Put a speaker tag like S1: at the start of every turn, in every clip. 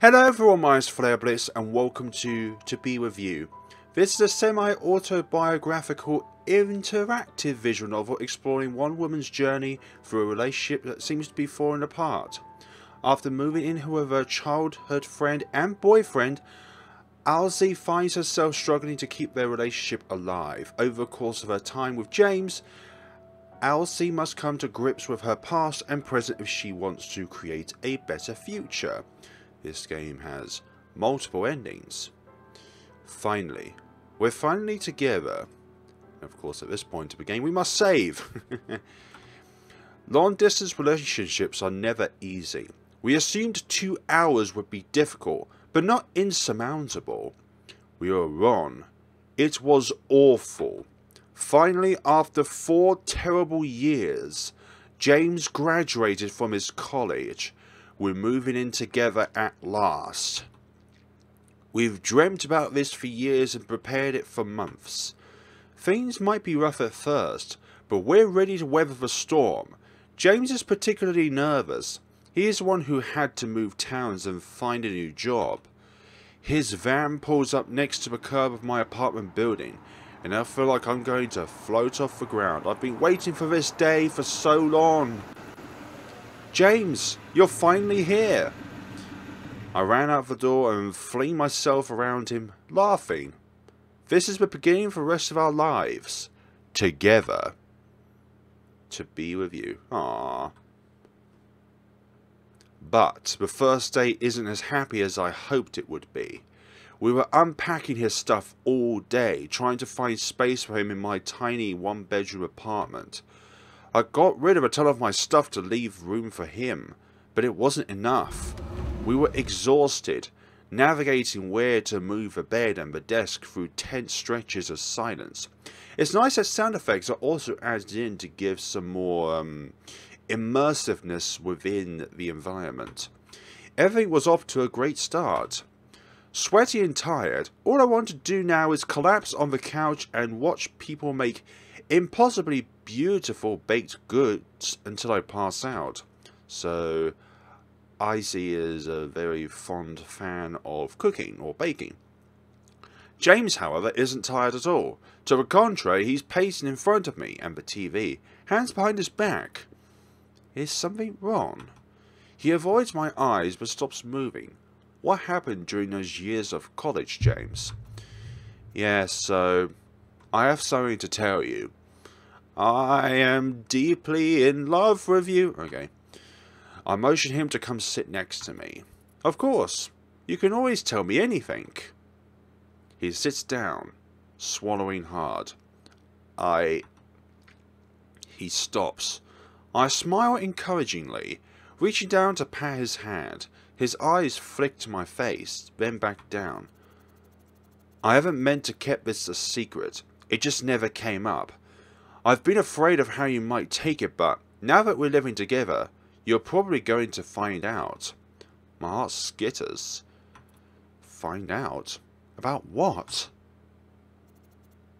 S1: Hello everyone, my name is FlareBlitzed and welcome to Be With You. This is a semi-autobiographical interactive visual novel exploring one woman's journey through a relationship that seems to be falling apart. After moving in with her childhood friend and boyfriend, Alsie finds herself struggling to keep their relationship alive. Over the course of her time with James, Alsie must come to grips with her past and present if she wants to create a better future. This game has multiple endings. Finally, we're finally together. Of course, at this point of the game, we must save. Long-distance relationships are never easy. We assumed 2 hours would be difficult, but not insurmountable. We were wrong. It was awful. Finally, after 4 terrible years, James graduated from his college. We're moving in together at last. We've dreamt about this for years and prepared it for months. Things might be rough at first, but we're ready to weather the storm. James is particularly nervous. He is the one who had to move towns and find a new job. His van pulls up next to the curb of my apartment building, and I feel like I'm going to float off the ground. I've been waiting for this day for so long. James, you're finally here. I ran out the door and flung myself around him, laughing. This is the beginning for the rest of our lives. Together. To be with you. Aww. But the first day isn't as happy as I hoped it would be. We were unpacking his stuff all day, trying to find space for him in my tiny one-bedroom apartment. I got rid of a ton of my stuff to leave room for him, but it wasn't enough. We were exhausted, navigating where to move the bed and the desk through tense stretches of silence. It's nice that sound effects are also added in to give some more immersiveness within the environment. Everything was off to a great start. Sweaty and tired, all I want to do now is collapse on the couch and watch people make impossibly beautiful baked goods until I pass out. So, Alsie is a very fond fan of cooking or baking. James, however, isn't tired at all. To the contrary, he's pacing in front of me and the TV, hands behind his back. Is something wrong? He avoids my eyes but stops moving. What happened during those years of college, James? Yes, so I have something to tell you. I am deeply in love with you. Okay. I motion him to come sit next to me. Of course. You can always tell me anything. He sits down, swallowing hard. He stops. I smile encouragingly, reaching down to pat his hand. His eyes flick to my face, then back down. I haven't meant to keep this a secret. It just never came up. I've been afraid of how you might take it, but now that we're living together, you're probably going to find out. My heart skitters. Find out? About what?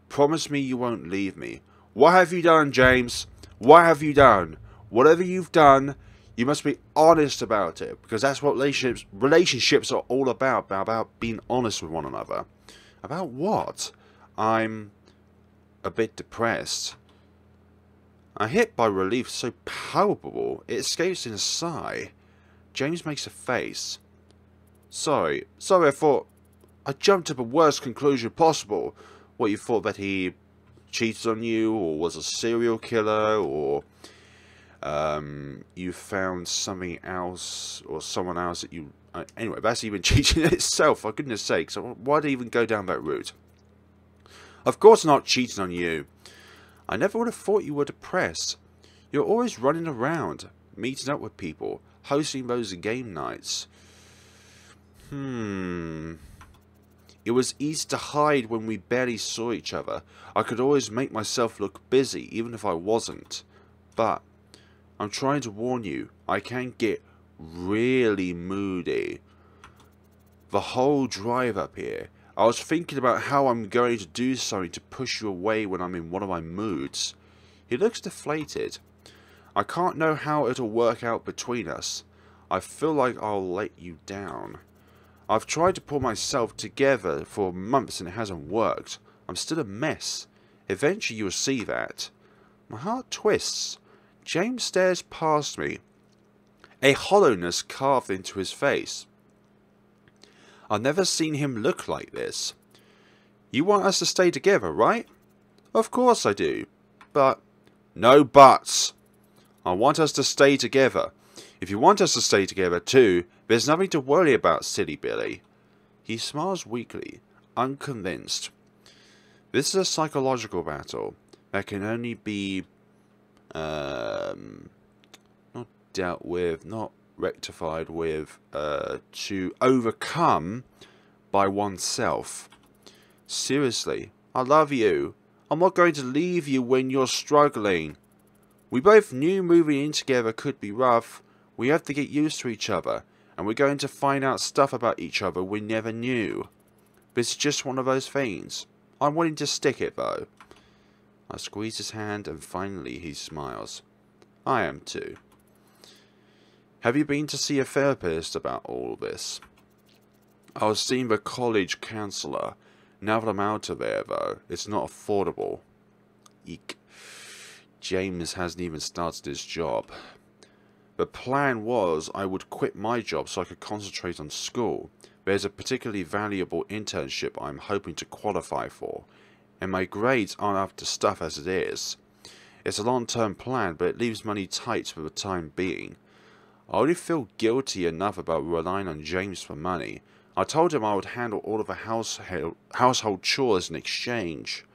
S1: Promise me you won't leave me. What have you done, James? What have you done? Whatever you've done, you must be honest about it, because that's what relationships are all about being honest with one another. About what? I'm a bit depressed. I'm hit by relief so palpable, it escapes in a sigh. James makes a face. Sorry, I jumped to the worst conclusion possible. What, you thought that he cheated on you, or was a serial killer, or you found something else, or someone else that you... anyway, that's even cheating in itself, for goodness sake, so why'd I even go down that route? Of course not cheating on you. I never would have thought you were depressed. You're always running around, meeting up with people, hosting those game nights. It was easy to hide when we barely saw each other. I could always make myself look busy, even if I wasn't. But I'm trying to warn you, I can get really moody. The whole drive up here, I was thinking about how I'm going to do something to push you away when I'm in one of my moods. He looks deflated. I can't know how it'll work out between us. I feel like I'll let you down. I've tried to pull myself together for months and it hasn't worked. I'm still a mess. Eventually you'll see that. My heart twists. James stares past me, a hollowness carved into his face. I've never seen him look like this. You want us to stay together, right? Of course I do. But... No buts. I want us to stay together. If you want us to stay together too, there's nothing to worry about, silly Billy. He smiles weakly, unconvinced. This is a psychological battle that can only be not dealt with, not rectified with, to overcome by oneself. Seriously, I love you. I'm not going to leave you when you're struggling. We both knew moving in together could be rough. We have to get used to each other, and we're going to find out stuff about each other we never knew. This is just one of those things. I'm willing to stick it, though. I squeeze his hand, and finally he smiles. I am too. Have you been to see a therapist about all this? I was seeing the college counsellor. Now that I'm out of there, though, it's not affordable. Eek. James hasn't even started his job. The plan was I would quit my job so I could concentrate on school. There's a particularly valuable internship I'm hoping to qualify for, and my grades aren't up to stuff as it is. It's a long-term plan, but it leaves money tight for the time being. I only feel guilty enough about relying on James for money. I told him I would handle all of the household chores in exchange.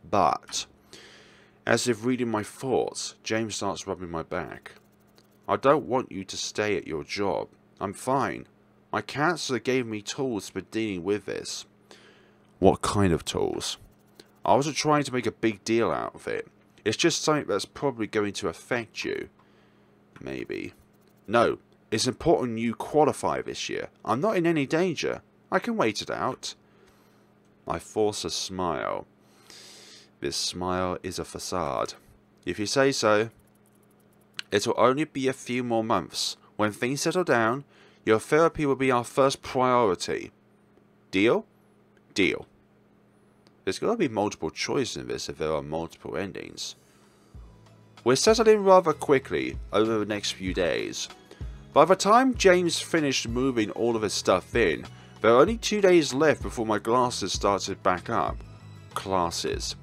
S1: But, as if reading my thoughts, James starts rubbing my back. I don't want you to stay at your job. I'm fine. My counsellor gave me tools for dealing with this. What kind of tools? I wasn't trying to make a big deal out of it. It's just something that's probably going to affect you. Maybe. No, it's important you qualify this year. I'm not in any danger. I can wait it out. I force a smile. This smile is a facade. If you say so. It will only be a few more months. When things settle down, your therapy will be our first priority. Deal? Deal. There's got to be multiple choices in this if there are multiple endings. We're settling rather quickly over the next few days. By the time James finished moving all of his stuff in, there are only 2 days left before my classes started back up. Classes.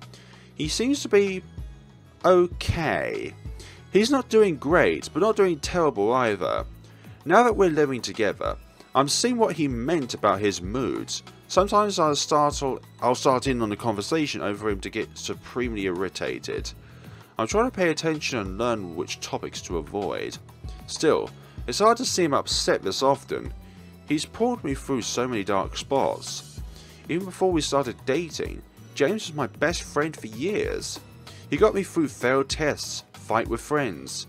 S1: He seems to be okay. He's not doing great, but not doing terrible either. Now that we're living together, I'm seeing what he meant about his moods. Sometimes I'll start in on the conversation over him to get supremely irritated. I'm trying to pay attention and learn which topics to avoid. Still, it's hard to see him upset this often. He's pulled me through so many dark spots. Even before we started dating, James was my best friend for years. He got me through failed tests, fight with friends,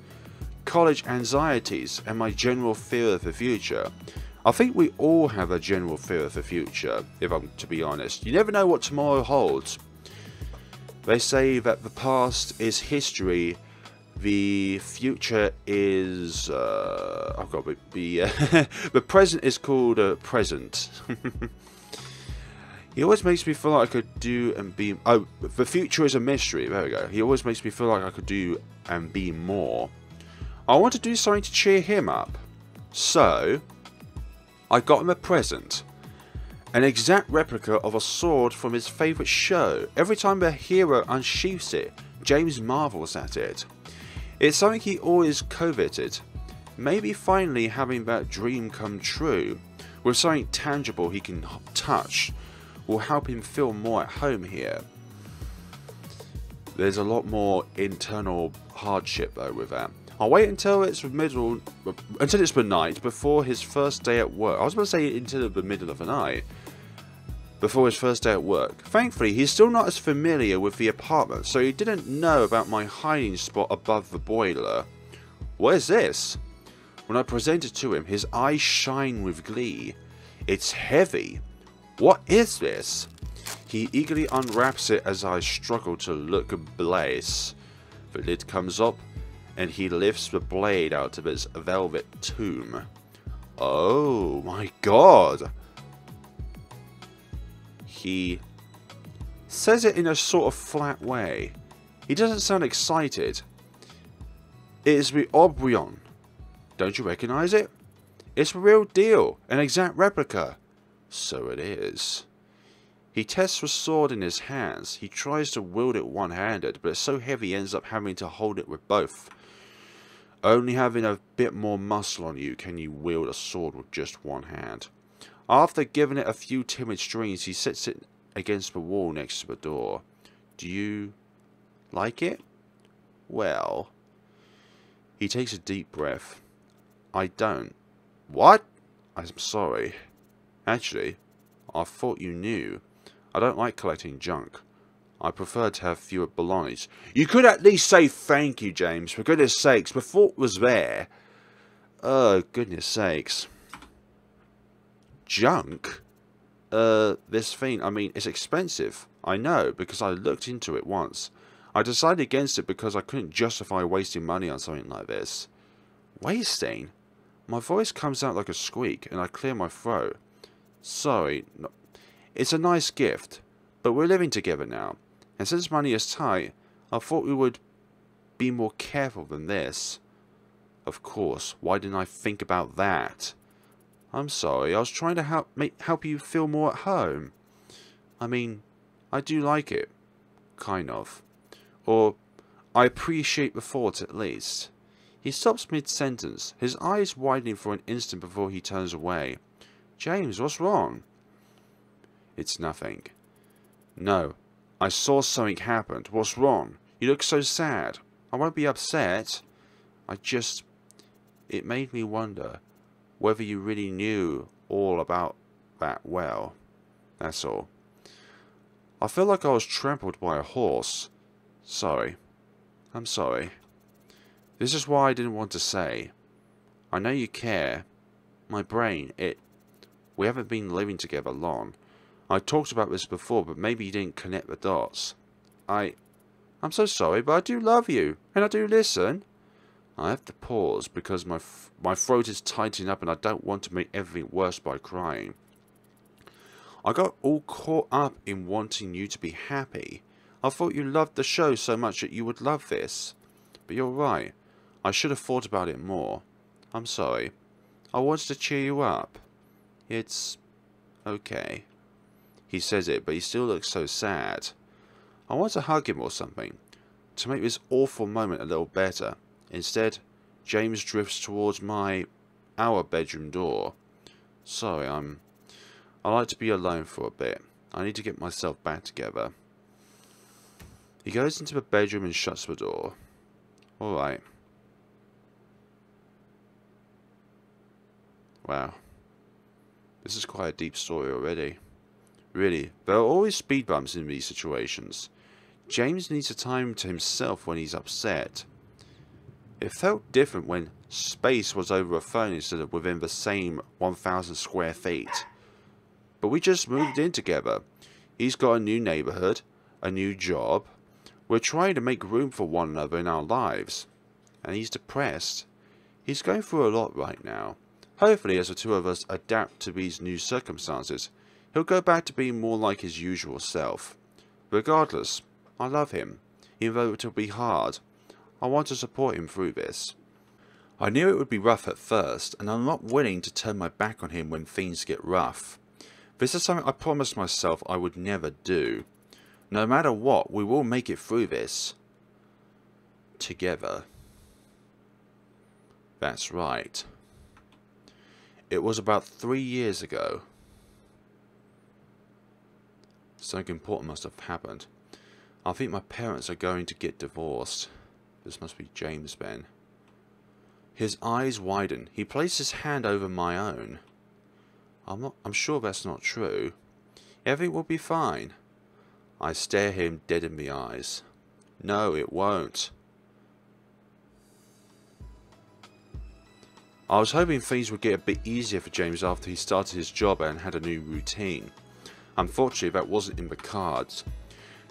S1: college anxieties, and my general fear of the future. I think we all have a general fear of the future, if I'm to be honest. You never know what tomorrow holds. They say that the past is history, the future is... the present is called present. He always makes me feel like I could do and be... Oh, the future is a mystery. There we go. He always makes me feel like I could do and be more. I want to do something to cheer him up. So, I got him a present. An exact replica of a sword from his favourite show. Every time the hero unsheaths it, James marvels at it. It's something he always coveted. Maybe finally having that dream come true, with something tangible he can touch, will help him feel more at home here. There's a lot more internal hardship though with that. I'll wait until it's the night before his first day at work. I was going to say until the middle of the night. Before his first day at work. Thankfully, he's still not as familiar with the apartment, so he didn't know about my hiding spot above the boiler. What is this? When I present it to him, his eyes shine with glee. It's heavy. What is this? He eagerly unwraps it as I struggle to look ablaze. The lid comes up, and he lifts the blade out of its velvet tomb. Oh my god! He says it in a sort of flat way. He doesn't sound excited. It is the Obrion. Don't you recognize it? It's the real deal, an exact replica. So it is. He tests the sword in his hands. He tries to wield it one-handed, but it's so heavy he ends up having to hold it with both. Only having a bit more muscle on you can you wield a sword with just one hand. After giving it a few timid strings, he sets it against the wall next to the door. Do you like it? Well... He takes a deep breath. I don't. What? I'm sorry. Actually, I thought you knew. I don't like collecting junk. I prefer to have fewer belongings. You could at least say thank you, James, for goodness sakes. The thought was there. Oh, goodness sakes. Junk? This thing, I mean, it's expensive. I know, because I looked into it once. I decided against it because I couldn't justify wasting money on something like this. Wasting? My voice comes out like a squeak, and I clear my throat. Sorry, no, it's a nice gift, but we're living together now, and since money is tight, I thought we would be more careful than this. Of course, why didn't I think about that? I'm sorry, I was trying to help you feel more at home. I mean, I do like it. Kind of. Or, I appreciate the thought at least. He stops mid-sentence, his eyes widening for an instant before he turns away. James, what's wrong? It's nothing. No, I saw something happen. What's wrong? You look so sad. I won't be upset. It made me wonder whether you really knew all about that well. That's all. I feel like I was trampled by a horse. Sorry. I'm sorry. This is why I didn't want to say. I know you care. My brain, we haven't been living together long. I talked about this before, but maybe you didn't connect the dots. I'm so sorry, but I do love you, and I do listen. I have to pause because my throat is tightening up and I don't want to make everything worse by crying. I got all caught up in wanting you to be happy. I thought you loved the show so much that you would love this. But you're right. I should have thought about it more. I'm sorry. I wanted to cheer you up. It's okay. He says it, but he still looks so sad. I want to hug him or something, to make this awful moment a little better. Instead, James drifts towards our bedroom door. Sorry, I like to be alone for a bit. I need to get myself back together. He goes into the bedroom and shuts the door. Alright. Wow. This is quite a deep story already. Really, there are always speed bumps in these situations. James needs a time to himself when he's upset. It felt different when space was over a phone instead of within the same 1,000 square feet. But we just moved in together. He's got a new neighborhood, a new job. We're trying to make room for one another in our lives. And he's depressed. He's going through a lot right now. Hopefully, as the two of us adapt to these new circumstances, he'll go back to being more like his usual self. Regardless, I love him. Even though it'll be hard, I want to support him through this. I knew it would be rough at first, and I'm not willing to turn my back on him when things get rough. This is something I promised myself I would never do. No matter what, we will make it through this. Together. That's right. It was about 3 years ago. Something important must have happened. I think my parents are going to get divorced. This must be James then. His eyes widen. He places his hand over my own. I'm sure that's not true. Everything will be fine. I stare him dead in the eyes. No, it won't. I was hoping things would get a bit easier for James after he started his job and had a new routine. Unfortunately, that wasn't in the cards.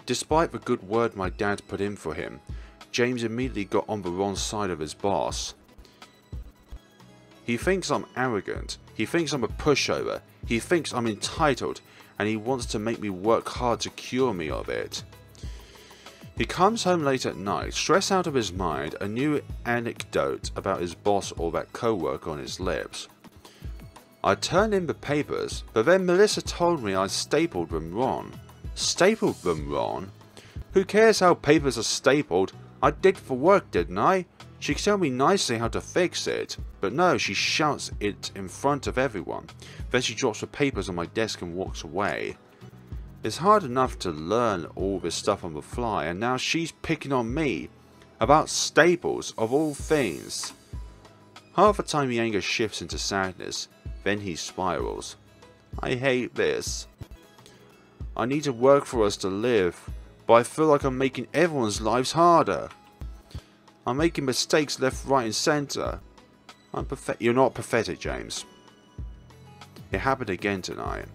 S1: Despite the good word my dad put in for him, James immediately got on the wrong side of his boss. He thinks I'm arrogant. He thinks I'm a pushover. He thinks I'm entitled. and he wants to make me work hard to cure me of it. He comes home late at night, stressed out of his mind, a new anecdote about his boss or that co-worker on his lips. I turned in the papers, but then Melissa told me I stapled them wrong. Stapled them wrong? Who cares how papers are stapled? I did for work, didn't I? She told me nicely how to fix it, but no, she shouts it in front of everyone. Then she drops the papers on my desk and walks away. It's hard enough to learn all this stuff on the fly, and now she's picking on me about staples of all things. Half the time the anger shifts into sadness, then he spirals. I hate this. I need to work for us to live, but I feel like I'm making everyone's lives harder. I'm making mistakes left, right and centre. I'm pathetic. You're not pathetic, James. It happened again tonight.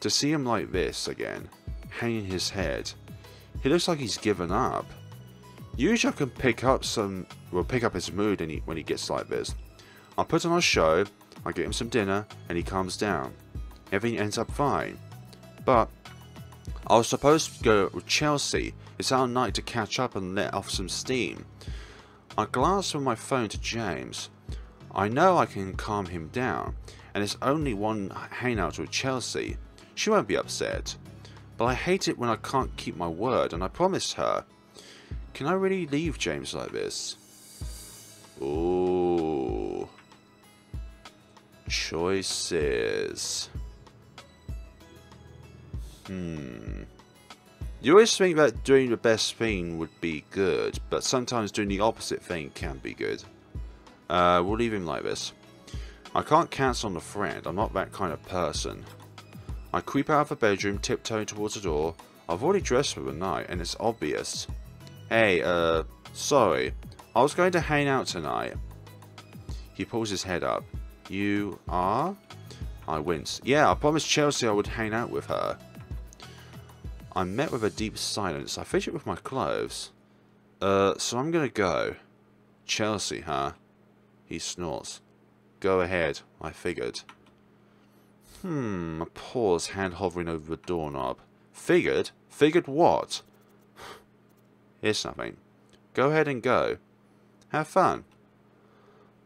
S1: To see him like this again, hanging his head, he looks like he's given up. Usually I can pick up his mood when he gets like this. I put on a show, I get him some dinner, and he calms down. Everything ends up fine. But I was supposed to go with Chelsea. It's our night to catch up and let off some steam. I glanced from my phone to James. I know I can calm him down, and it's only one hangout with Chelsea. She won't be upset. But I hate it when I can't keep my word, and I promised her. Can I really leave James like this? Ooh. Choices. You always think that doing the best thing would be good, but sometimes doing the opposite thing can be good. We'll leave him like this. I can't cancel on a friend, I'm not that kind of person. I creep out of the bedroom, tiptoeing towards the door. I've already dressed for the night, and it's obvious. Hey, sorry. I was going to hang out tonight. He pulls his head up. You are? I wince. Yeah, I promised Chelsea I would hang out with her. I'm met with a deep silence. I fidget with my clothes. So I'm gonna go. Chelsea, huh? He snorts. Go ahead, I figured. A pause, hand hovering over the doorknob. Figured? Figured what? It's nothing. Go ahead and go. Have fun.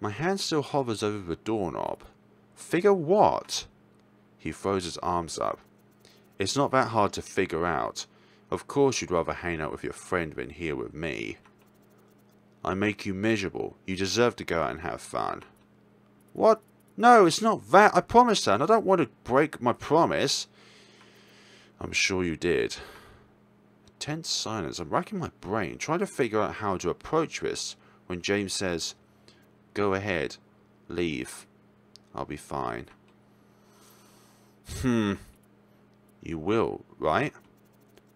S1: My hand still hovers over the doorknob. Figure what? He throws his arms up. It's not that hard to figure out. Of course you'd rather hang out with your friend than here with me. I make you miserable. You deserve to go out and have fun. What? No, it's not that. I promised her, and I don't want to break my promise. I'm sure you did. A tense silence. I'm racking my brain, trying to figure out how to approach this, when James says, Go ahead. Leave. I'll be fine. You will, right?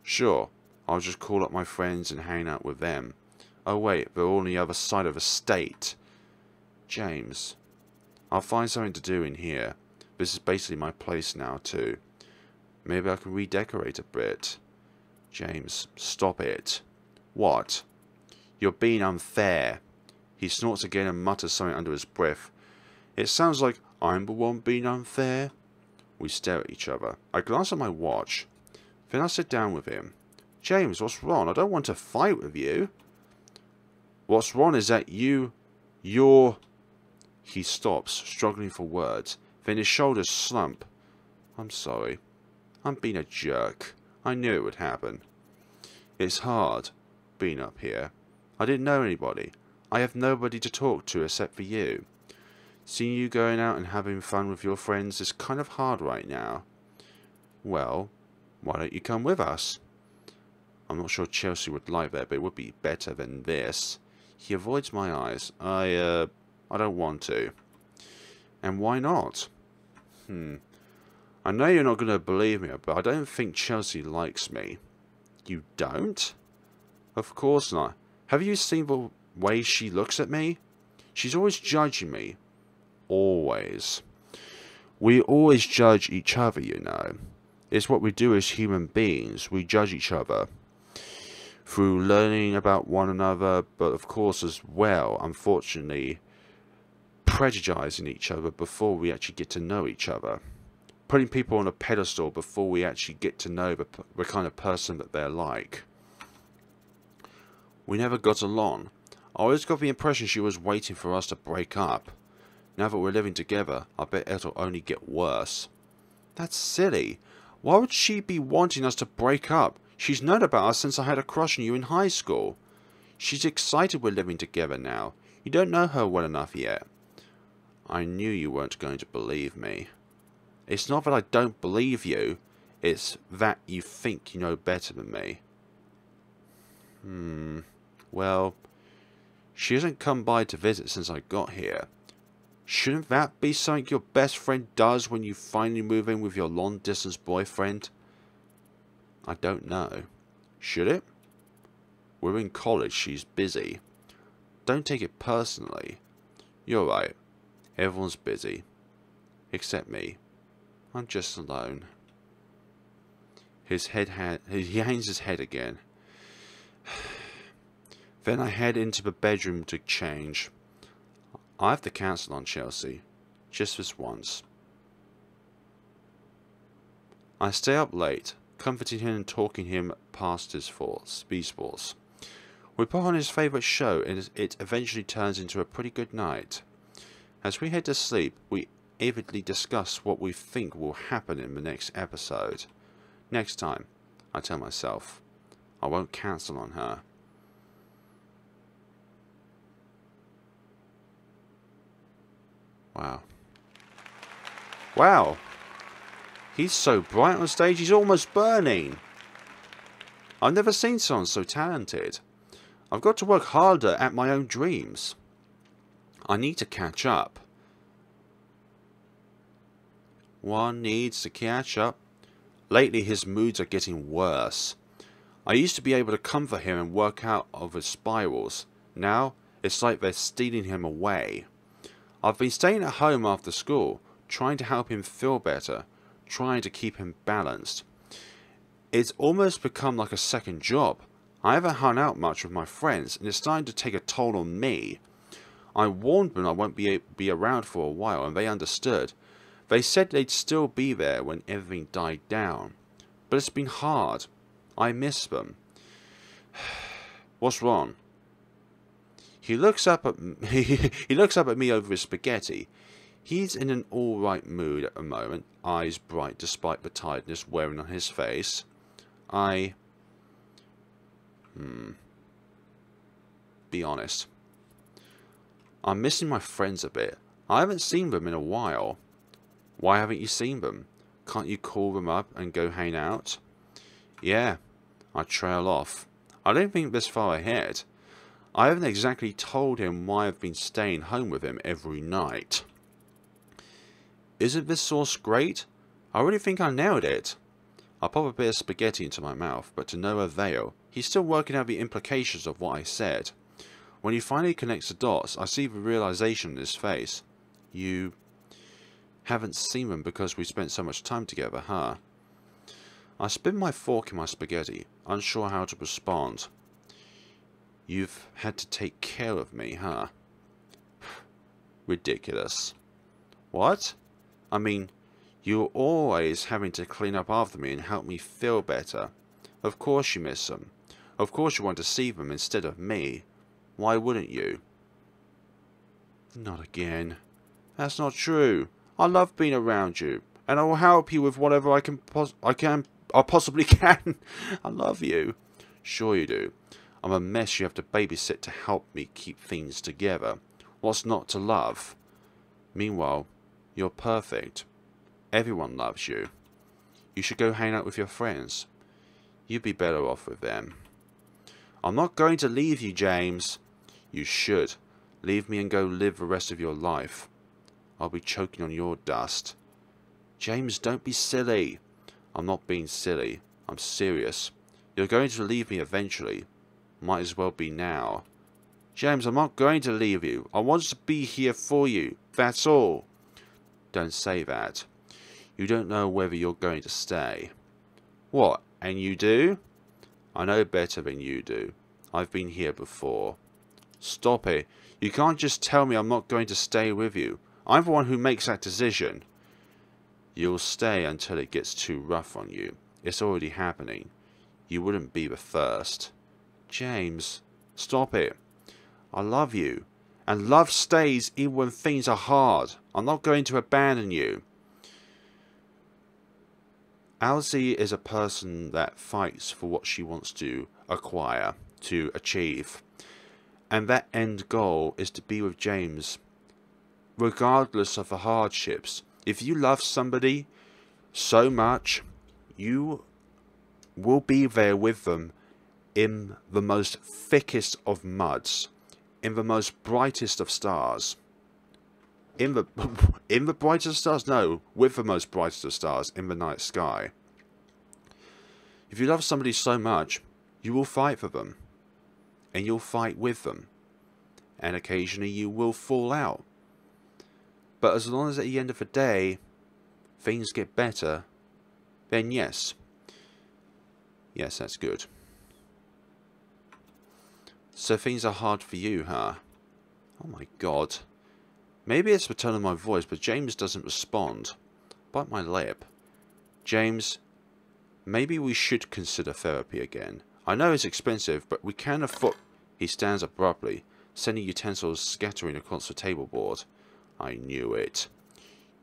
S1: Sure. I'll just call up my friends and hang out with them. Oh wait, they're all on the other side of the state. James. I'll find something to do in here. This is basically my place now too. Maybe I can redecorate a bit. James, stop it. What? You're being unfair. He snorts again and mutters something under his breath. It sounds like I'm the one being unfair. We stare at each other. I glance at my watch. Then I sit down with him. James, what's wrong? I don't want to fight with you. What's wrong is that you're... He stops, struggling for words. Then his shoulders slump. I'm sorry. I'm being a jerk. I knew it would happen. It's hard, being up here. I didn't know anybody. I have nobody to talk to except for you. Seeing you going out and having fun with your friends is kind of hard right now. Well, why don't you come with us? I'm not sure Chelsea would like that, but it would be better than this. He avoids my eyes. I don't want to. And why not? I know you're not going to believe me, but I don't think Chelsea likes me. You don't? Of course not. Have you seen the way she looks at me? She's always judging me. Always. We always judge each other, you know. It's what we do as human beings. We judge each other. Through learning about one another, but of course as well, unfortunately, prejudicing each other before we actually get to know each other. putting people on a pedestal before we actually get to know the kind of person that they're like. We never got along. I always got the impression she was waiting for us to break up. Now that we're living together, I bet it'll only get worse. That's silly. Why would she be wanting us to break up? She's known about us since I had a crush on you in high school. She's excited we're living together now. You don't know her well enough yet. I knew you weren't going to believe me. It's not that I don't believe you. It's that you think you know better than me. Well, she hasn't come by to visit since I got here. Shouldn't that be something your best friend does when you finally move in with your long-distance boyfriend? I don't know. Should it? We're in college, she's busy. Don't take it personally. You're right. Everyone's busy. Except me. I'm just alone. He hangs his head again. Then I head into the bedroom to change. I have to cancel on Chelsea. Just this once. I stay up late, comforting him and talking him past his thoughts. We put on his favourite show and it eventually turns into a pretty good night. As we head to sleep, we avidly discuss what we think will happen in the next episode. Next time, I tell myself, I won't cancel on her. Wow. Wow. He's so bright on stage, he's almost burning. I've never seen someone so talented. I've got to work harder at my own dreams. I need to catch up. One needs to catch up. Lately his moods are getting worse. I used to be able to comfort him and work out of his spirals. Now, it's like they're stealing him away. I've been staying at home after school, trying to help him feel better, trying to keep him balanced. It's almost become like a second job. I haven't hung out much with my friends, and it's starting to take a toll on me. I warned them I won't be around for a while, and they understood. They said they'd still be there when everything died down. But it's been hard. I miss them. What's wrong? He looks up at me over his spaghetti. He's in an alright mood at the moment, eyes bright despite the tiredness wearing on his face. Be honest. I'm missing my friends a bit. I haven't seen them in a while. Why haven't you seen them? Can't you call them up and go hang out? Yeah, I trail off. I don't think this far ahead. I haven't exactly told him why I've been staying home with him every night. Isn't this sauce great? I really think I nailed it. I pop a bit of spaghetti into my mouth, but to no avail. He's still working out the implications of what I said. When he finally connects the dots, I see the realization in his face. You haven't seen them because we spent so much time together, huh? I spin my fork in my spaghetti, unsure how to respond. You've had to take care of me, huh? Ridiculous. What? I mean, you're always having to clean up after me and help me feel better. Of course you miss them. Of course you want to see them instead of me. Why wouldn't you? Not again. That's not true. I love being around you, and I will help you with whatever I possibly can. I love you. Sure you do. I'm a mess you have to babysit to help me keep things together. What's not to love? Meanwhile, you're perfect. Everyone loves you. You should go hang out with your friends. You'd be better off with them. I'm not going to leave you, James. You should. Leave me and go live the rest of your life. I'll be choking on your dust. James, don't be silly. I'm not being silly. I'm serious. You're going to leave me eventually. Might as well be now. James, I'm not going to leave you. I want to be here for you. That's all. Don't say that. You don't know whether you're going to stay. What, and you do? I know better than you do. I've been here before. Stop it. You can't just tell me I'm not going to stay with you. I'm the one who makes that decision. You'll stay until it gets too rough on you. It's already happening. You wouldn't be the first. James, stop it. I love you. And love stays even when things are hard. I'm not going to abandon you. Alsie is a person that fights for what she wants to acquire, to achieve. And that end goal is to be with James, regardless of the hardships. If you love somebody so much, you will be there with them in the most thickest of muds, in the most brightest of stars. In the brightest of stars? No, with the most brightest of stars in the night sky. If you love somebody so much, you will fight for them. And you'll fight with them. And occasionally you will fall out. But as long as at the end of the day, things get better, then yes. Yes, that's good. So things are hard for you, huh? Oh my god. Maybe it's the tone of my voice, but James doesn't respond. Bite my lip. James, maybe we should consider therapy again. I know it's expensive, but we can afford... He stands abruptly, sending utensils scattering across the table board. I knew it.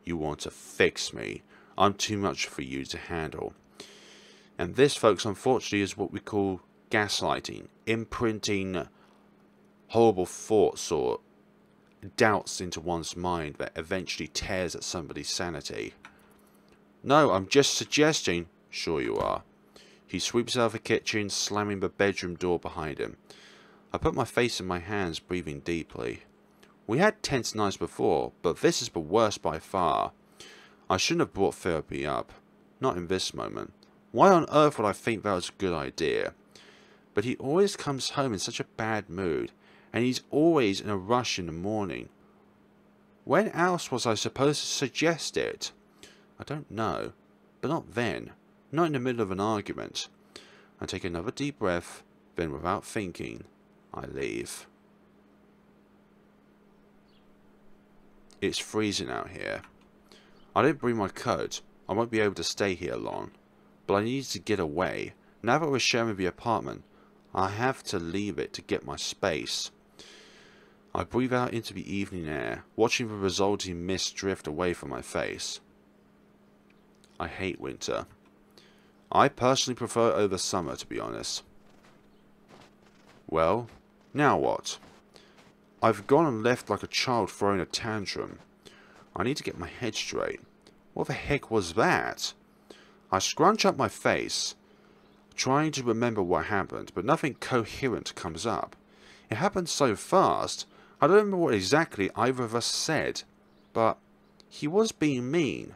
S1: You want to fix me. I'm too much for you to handle. And this, folks, unfortunately, is what we call gaslighting. Imprinting horrible thoughts or doubts into one's mind that eventually tears at somebody's sanity. No, I'm just suggesting. Sure you are. He sweeps out of the kitchen, slamming the bedroom door behind him. I put my face in my hands, breathing deeply. We had tense nights before, but this is the worst by far. I shouldn't have brought therapy up. Not in this moment. Why on earth would I think that was a good idea? But he always comes home in such a bad mood, and he's always in a rush in the morning. When else was I supposed to suggest it? I don't know, but not then. Not in the middle of an argument. I take another deep breath, then without thinking, I leave. It's freezing out here. I didn't bring my coat. I won't be able to stay here long. But I need to get away. Now that we're sharing the apartment, I have to leave it to get my space. I breathe out into the evening air, watching the resulting mist drift away from my face. I hate winter. I personally prefer it over summer, to be honest. Well, now what? I've gone and left like a child throwing a tantrum. I need to get my head straight. What the heck was that? I scrunch up my face, trying to remember what happened, but nothing coherent comes up. It happened so fast, I don't remember what exactly either of us said, but he was being mean.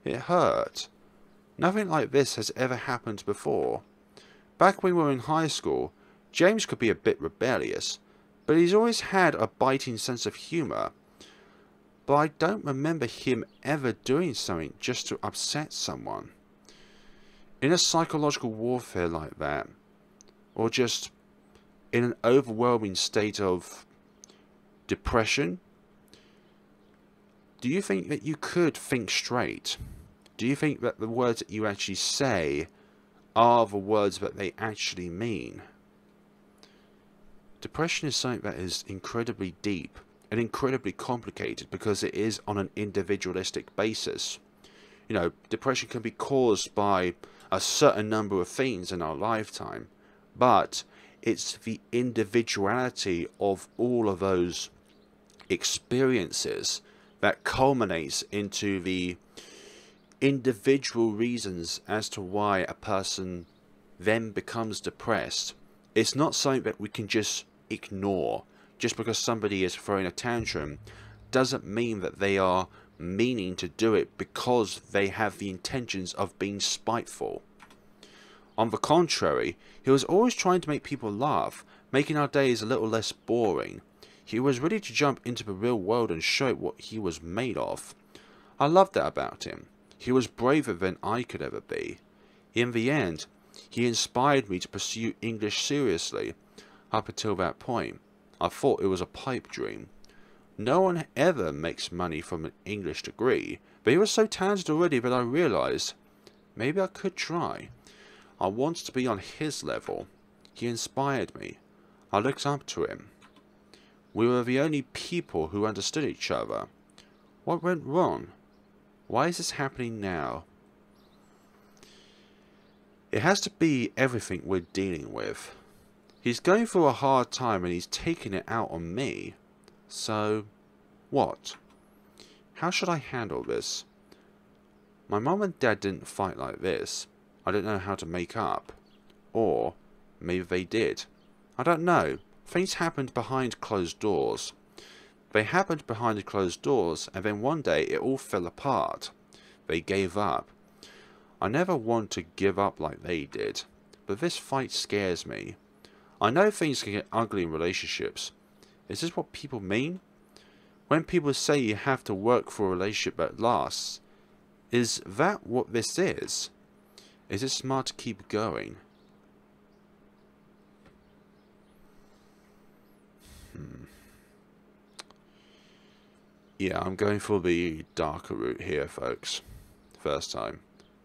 S1: It hurt. Nothing like this has ever happened before. Back when we were in high school, James could be a bit rebellious, but he's always had a biting sense of humour. But I don't remember him ever doing something just to upset someone. In a psychological warfare like that, or just in an overwhelming state of depression, do you think that you could think straight? Do you think that the words that you actually say are the words that they actually mean? Depression is something that is incredibly deep and incredibly complicated because it is on an individualistic basis. You know, depression can be caused by a certain number of things in our lifetime, but it's the individuality of all of those experiences that culminates into the individual reasons as to why a person then becomes depressed. It's not something that we can just ignore. Just because somebody is throwing a tantrum doesn't mean that they are meaning to do it because they have the intentions of being spiteful. On the contrary, he was always trying to make people laugh, making our days a little less boring. He was ready to jump into the real world and show what he was made of. I loved that about him. He was braver than I could ever be. In the end, he inspired me to pursue English seriously. Up until that point, I thought it was a pipe dream. No one ever makes money from an English degree, but he was so talented already that I realised maybe I could try. I wanted to be on his level. He inspired me. I looked up to him. We were the only people who understood each other. What went wrong? Why is this happening now? It has to be everything we're dealing with. He's going through a hard time and he's taking it out on me. So, what? How should I handle this? My mum and dad didn't fight like this. I don't know how to make up. Or, maybe they did. I don't know. Things happened behind closed doors. They happened behind the closed doors, and then one day it all fell apart. They gave up. I never want to give up like they did, but this fight scares me. I know things can get ugly in relationships. Is this what people mean? When people say you have to work for a relationship that lasts, is that what this is? Is it smart to keep going? Yeah, I'm going for the darker route here, folks. First time.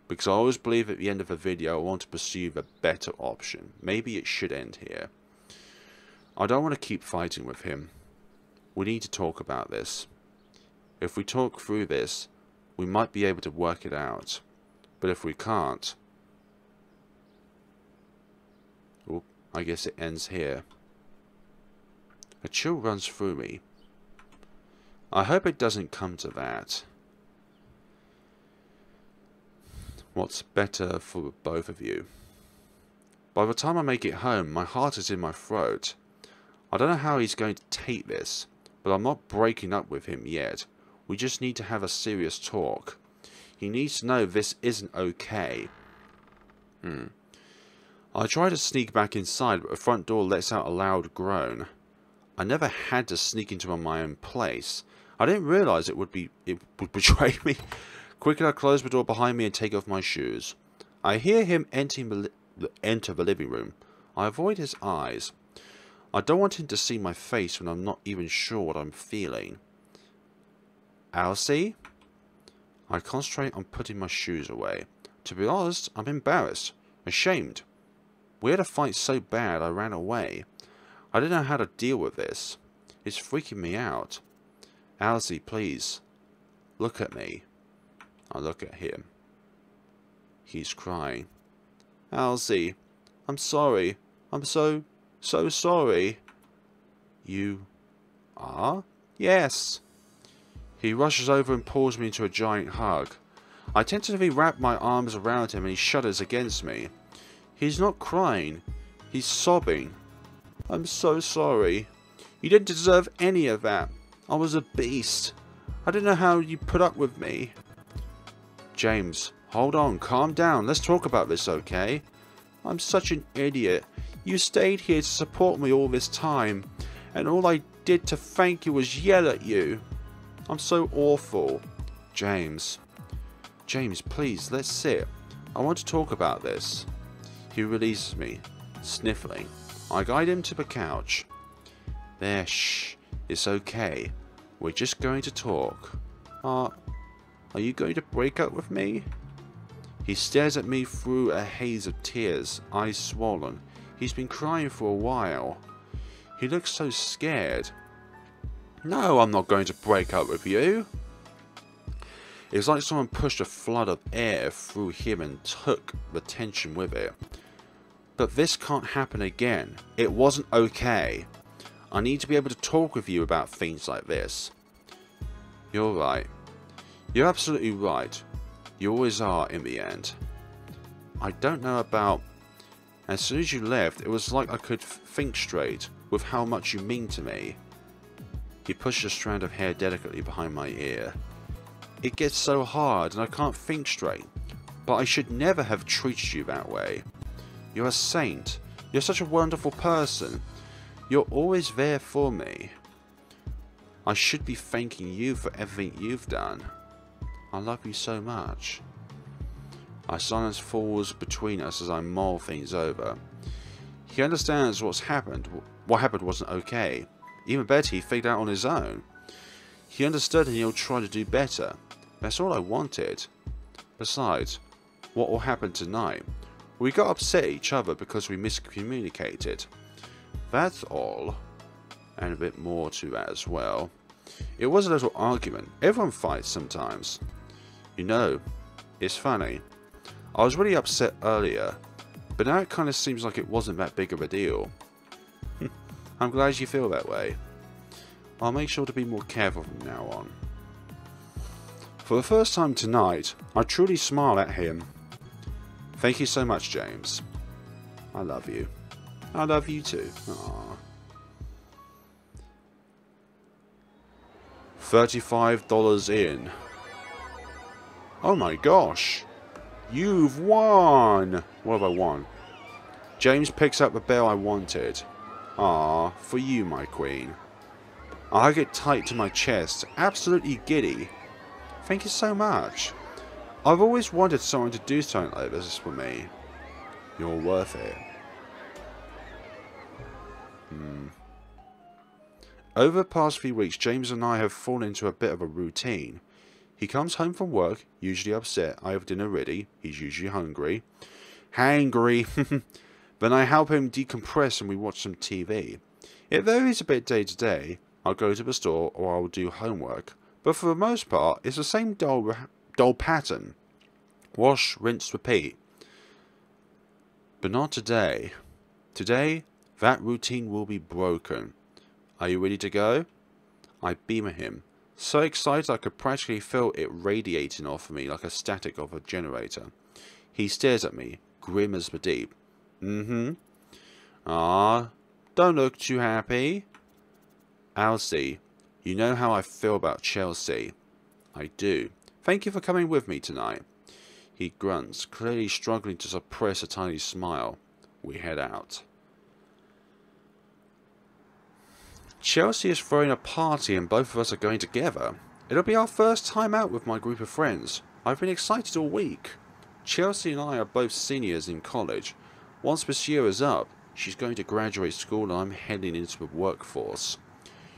S1: Because I always believe at the end of a video I want to pursue the better option. Maybe it should end here. I don't want to keep fighting with him. We need to talk about this. If we talk through this, we might be able to work it out. But if we can't... oh, I guess it ends here. A chill runs through me. I hope it doesn't come to that. What's better for both of you? By the time I make it home, my heart is in my throat. I don't know how he's going to take this, but I'm not breaking up with him yet. We just need to have a serious talk. He needs to know this isn't okay. I try to sneak back inside, but the front door lets out a loud groan. I never had to sneak into my own place. I didn't realise it would betray me. Quickly I close the door behind me and take off my shoes. I hear him enter the living room. I avoid his eyes. I don't want him to see my face when I'm not even sure what I'm feeling. Alsie? I concentrate on putting my shoes away. To be honest, I'm embarrassed. Ashamed. We had a fight so bad I ran away. I didn't know how to deal with this. It's freaking me out. Alsie, please. Look at me. I look at him. He's crying. Alsie, I'm sorry. I'm so sorry. You are? Yes. He rushes over and pulls me into a giant hug. I tentatively wrap my arms around him and he shudders against me. He's not crying. He's sobbing. I'm so sorry. You didn't deserve any of that. I was a beast. I didn't know how you put up with me. James, hold on, calm down. Let's talk about this, okay? I'm such an idiot. You stayed here to support me all this time, and all I did to thank you was yell at you. I'm so awful. James, please, let's sit. I want to talk about this. He releases me, sniffling. I guide him to the couch. There, shh. It's okay. We're just going to talk. Are you going to break up with me? He stares at me through a haze of tears, eyes swollen. He's been crying for a while. He looks so scared. No, I'm not going to break up with you. It's like someone pushed a flood of air through him and took the tension with it. But this can't happen again. It wasn't okay. I need to be able to talk with you about things like this. You're right. You're absolutely right. You always are in the end. I don't know about... As soon as you left, it was like I could think straight with how much you mean to me. He pushed a strand of hair delicately behind my ear. It gets so hard and I can't think straight. But I should never have treated you that way. You're a saint. You're such a wonderful person. You're always there for me. I should be thanking you for everything you've done. I love you so much. Our silence falls between us as I mull things over. He understands what's happened. What happened wasn't okay. Even better, he figured out on his own. He understood and he'll try to do better. That's all I wanted. Besides, what will happen tonight? We got upset at each other because we miscommunicated. That's all. And a bit more to that as well. It was a little argument. Everyone fights sometimes. You know, it's funny. I was really upset earlier, but now it kind of seems like it wasn't that big of a deal. I'm glad you feel that way. I'll make sure to be more careful from now on. For the first time tonight, I truly smile at him. Thank you so much, James. I love you. I love you too. Aww. $35 in. Oh my gosh. You've won! What have I won? James picks up the bell I wanted. Ah, for you, my queen. I hug it tight to my chest, absolutely giddy. Thank you so much. I've always wanted someone to do something like this for me. You're worth it. Over the past few weeks, James and I have fallen into a bit of a routine. He comes home from work, usually upset. I have dinner ready. He's usually hungry. Hangry. Then I help him decompress and we watch some TV. It varies a bit day to day. I'll go to the store or I'll do homework. But for the most part, it's the same dull pattern. Wash, rinse, repeat. But not today. Today, that routine will be broken. Are you ready to go? I beam at him. So excited I could practically feel it radiating off of me like a static of a generator. He stares at me, grim as the deep. Ah, don't look too happy. Alsie, you know how I feel about Chelsea. I do. Thank you for coming with me tonight. He grunts, clearly struggling to suppress a tiny smile. We head out. Chelsea is throwing a party and both of us are going together. It'll be our first time out with my group of friends. I've been excited all week. Chelsea and I are both seniors in college. Once this year is up, she's going to graduate school and I'm heading into the workforce.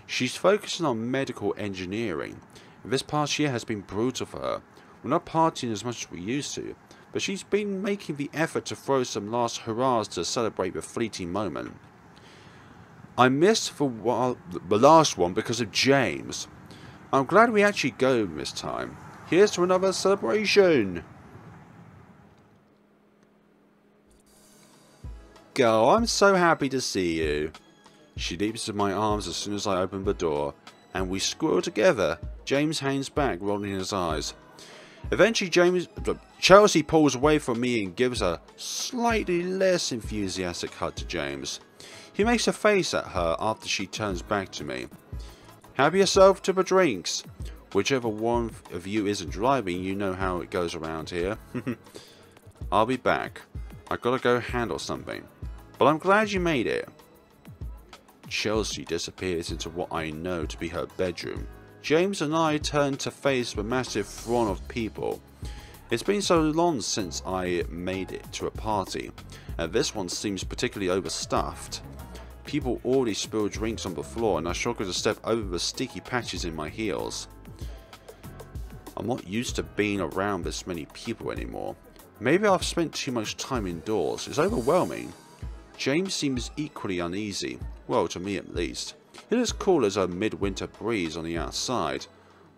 S1: She's focusing on medical engineering. This past year has been brutal for her. We're not partying as much as we used to, but she's been making the effort to throw some last hurrahs to celebrate the fleeting moment. I missed the last one because of James. I'm glad we actually go this time. Here's to another celebration. Girl, I'm so happy to see you. She leaps into my arms as soon as I open the door, and we squirrel together. James hangs back, rolling his eyes. Eventually, Chelsea pulls away from me and gives a slightly less enthusiastic hug to James. He makes a face at her after she turns back to me. Help yourself to the drinks. Whichever one of you isn't driving, you know how it goes around here. I'll be back. I gotta go handle something. But I'm glad you made it. Chelsea disappears into what I know to be her bedroom. James and I turn to face the massive throng of people. It's been so long since I made it to a party, and this one seems particularly overstuffed. People already spill drinks on the floor and I struggle to step over the sticky patches in my heels. I'm not used to being around this many people anymore. Maybe I've spent too much time indoors. It's overwhelming. James seems equally uneasy. Well, to me at least. It is cool as a midwinter breeze on the outside,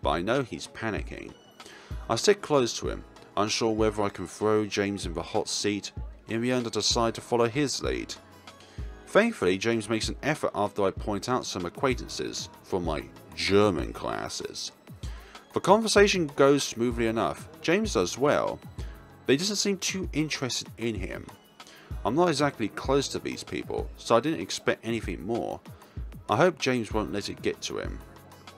S1: but I know he's panicking. I stick close to him, unsure whether I can throw James in the hot seat. In the end I decide to follow his lead. Thankfully, James makes an effort after I point out some acquaintances from my German classes. The conversation goes smoothly enough. James does well, but he doesn't seem too interested in him. I'm not exactly close to these people, so I didn't expect anything more. I hope James won't let it get to him.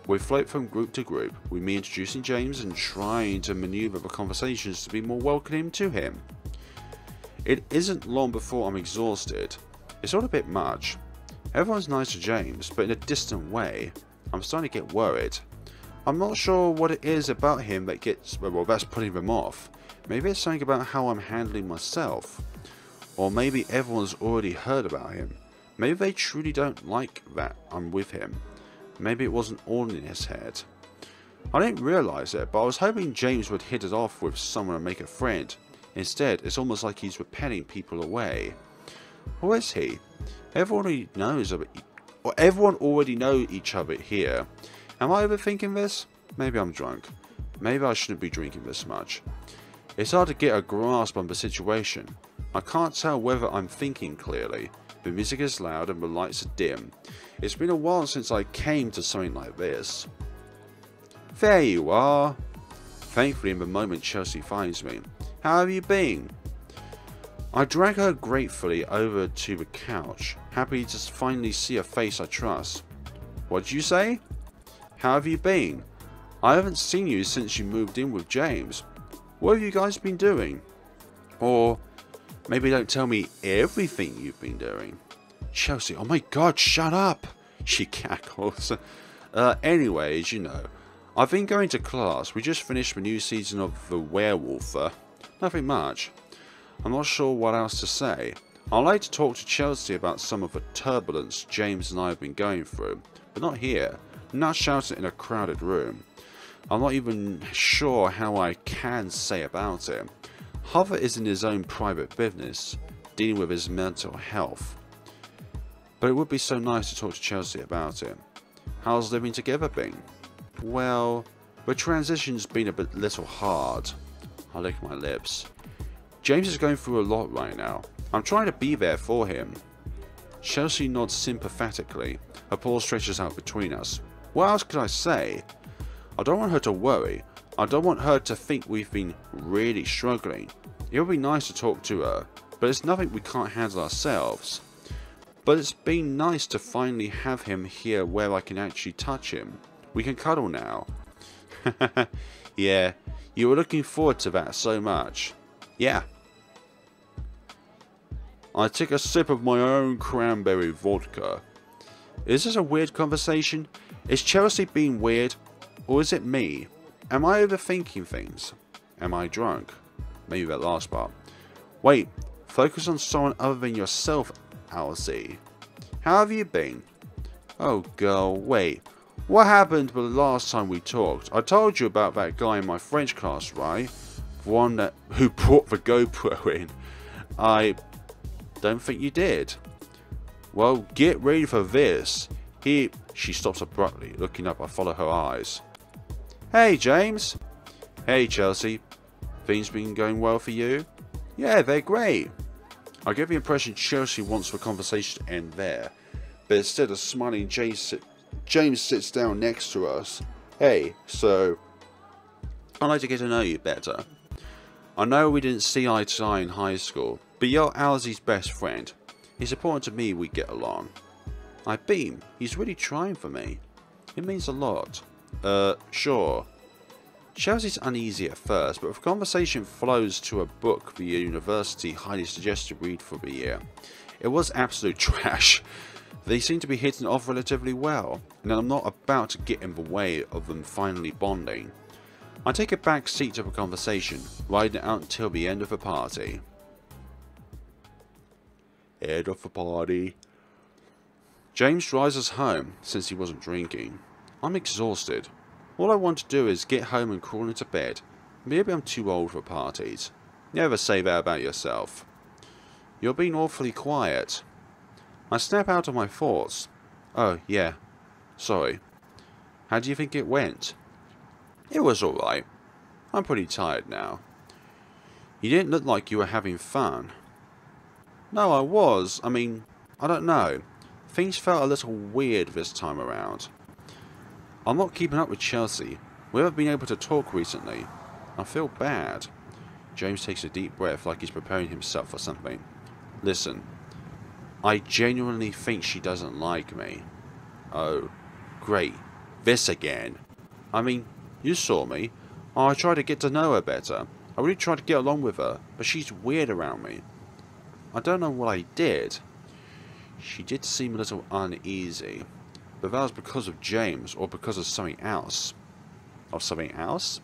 S1: We float from group to group, with me introducing James and trying to maneuver the conversations to be more welcoming to him. It isn't long before I'm exhausted. It's all a bit much. Everyone's nice to James, but in a distant way. I'm starting to get worried. I'm not sure what it is about him that that's putting them off. Maybe it's something about how I'm handling myself. Or maybe everyone's already heard about him. Maybe they truly don't like that I'm with him. Maybe it wasn't all in his head. I didn't realise it, but I was hoping James would hit it off with someone and make a friend. Instead, it's almost like he's repelling people away. Or is he? Everyone already knows each other here. Am I overthinking this? Maybe I'm drunk. Maybe I shouldn't be drinking this much. It's hard to get a grasp on the situation. I can't tell whether I'm thinking clearly. The music is loud and the lights are dim. It's been a while since I came to something like this. There you are. Thankfully, in the moment Chelsea finds me. How have you been? I drag her gratefully over to the couch, happy to finally see a face I trust. What'd you say? How have you been? I haven't seen you since you moved in with James. What have you guys been doing? Or maybe don't tell me everything you've been doing. Chelsea, oh my god, shut up! She cackles. Anyways, you know, I've been going to class. We just finished the new season of The Werewolf. Nothing much. I'm not sure what else to say. I'd like to talk to Chelsea about some of the turbulence James and I have been going through, but not here. Not shouting in a crowded room. I'm not even sure how I can say about it. Hover is in his own private business, dealing with his mental health. But it would be so nice to talk to Chelsea about it. How's living together been? Well, the transition's been a little hard. I lick my lips. James is going through a lot right now. I'm trying to be there for him. Chelsea nods sympathetically. Her paw stretches out between us. What else could I say? I don't want her to worry. I don't want her to think we've been really struggling. It would be nice to talk to her, but it's nothing we can't handle ourselves. But it's been nice to finally have him here where I can actually touch him. We can cuddle now. Yeah, you were looking forward to that so much. Yeah. I took a sip of my own cranberry vodka. Is this a weird conversation? Is Chelsea being weird? Or is it me? Am I overthinking things? Am I drunk? Maybe that last part. Wait, focus on someone other than yourself, Alsie. How have you been? Oh girl, wait. What happened the last time we talked? I told you about that guy in my French class, right? The one who brought the GoPro in. I don't think you did. Well, get ready for this. She stops abruptly. Looking up, I follow her eyes. Hey, James. Hey, Chelsea. Things been going well for you? Yeah, they're great. I get the impression Chelsea wants the conversation to end there. But instead of smiling, James sits down next to us. Hey, so I'd like to get to know you better. I know we didn't see eye to eye in high school, but you're Alsie's best friend. It's important to me we get along. I beam. He's really trying for me. It means a lot. Sure. Chelsea's uneasy at first, but the conversation flows to a book the university highly suggested read for the year. It was absolute trash. They seem to be hitting it off relatively well, and I'm not about to get in the way of them finally bonding. I take a back seat to the conversation, riding it out until the end of the party. End of the party. James drives us home, since he wasn't drinking. I'm exhausted. All I want to do is get home and crawl into bed. Maybe I'm too old for parties. Never say that about yourself. You're being awfully quiet. I snap out of my thoughts. Oh, yeah. Sorry. How do you think it went? It was alright. I'm pretty tired now. You didn't look like you were having fun. No, I was. I mean, I don't know. Things felt a little weird this time around. I'm not keeping up with Chelsea. We haven't been able to talk recently. I feel bad. James takes a deep breath like he's preparing himself for something. Listen. I genuinely think she doesn't like me. Oh, great. This again. I mean, you saw me. I tried to get to know her better. I really tried to get along with her, but she's weird around me. I don't know what I did. She did seem a little uneasy, but that was because of James or because of something else. Of something else?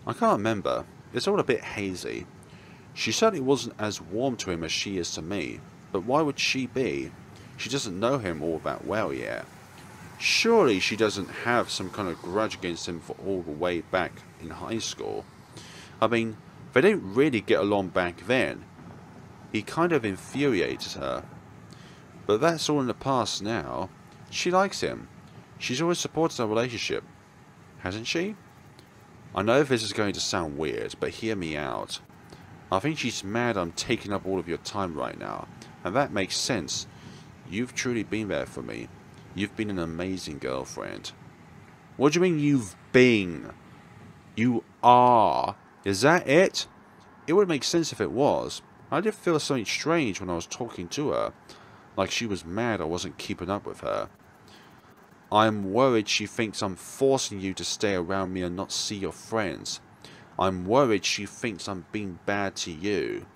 S1: I can't remember. It's all a bit hazy. She certainly wasn't as warm to him as she is to me, but why would she be? She doesn't know him all that well yet. Surely she doesn't have some kind of grudge against him for all the way back in high school. I mean, they didn't really get along back then. He kind of infuriated her. But that's all in the past now. She likes him. She's always supported our relationship. Hasn't she? I know this is going to sound weird, but hear me out. I think she's mad I'm taking up all of your time right now. And that makes sense. You've truly been there for me. You've been an amazing girlfriend. What do you mean you've been? You are. Is that it? It would make sense if it was. I did feel something strange when I was talking to her. Like she was mad I wasn't keeping up with her. I'm worried she thinks I'm forcing you to stay around me and not see your friends. I'm worried she thinks I'm being bad to you.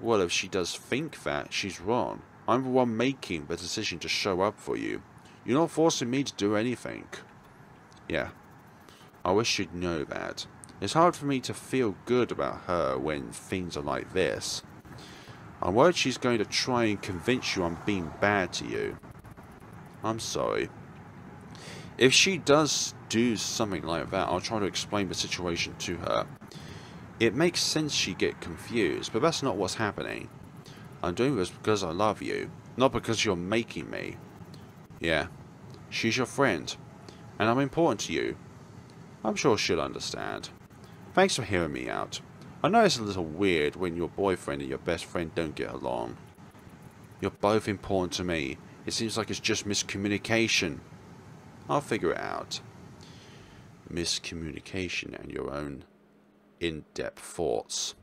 S1: Well, if she does think that, she's wrong. I'm the one making the decision to show up for you. You're not forcing me to do anything. Yeah, I wish you'd know that. It's hard for me to feel good about her when things are like this. I'm worried she's going to try and convince you I'm being bad to you. I'm sorry. If she does do something like that, I'll try to explain the situation to her. It makes sense she'd get confused, but that's not what's happening. I'm doing this because I love you, not because you're making me. Yeah, she's your friend, and I'm important to you. I'm sure she'll understand. Thanks for hearing me out. I know it's a little weird when your boyfriend and your best friend don't get along. You're both important to me. It seems like it's just miscommunication. I'll figure it out. Miscommunication and your own in-depth thoughts.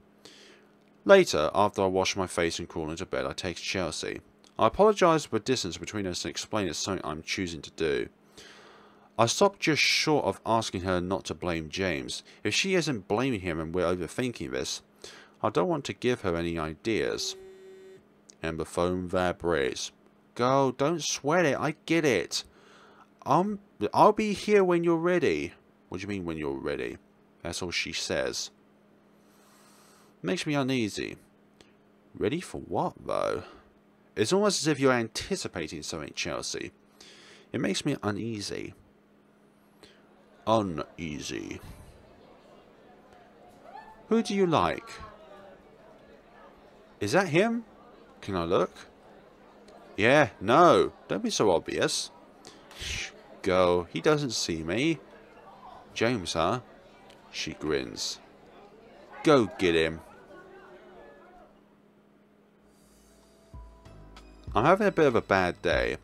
S1: Later, after I wash my face and crawl into bed, I text Chelsea. I apologise for the distance between us and explain it's something I'm choosing to do. I stopped just short of asking her not to blame James. If she isn't blaming him and we're overthinking this, I don't want to give her any ideas. And the phone vibrates. Girl, don't sweat it, I get it. I'll be here when you're ready. What do you mean when you're ready? That's all she says. Makes me uneasy. Ready for what, though? It's almost as if you're anticipating something, Chelsea. It makes me uneasy. Uneasy. Who do you like? Is that him? Can I look? Yeah, no. Don't be so obvious. Shh, girl, he doesn't see me. James, huh? She grins. Go get him. I'm having a bit of a bad day.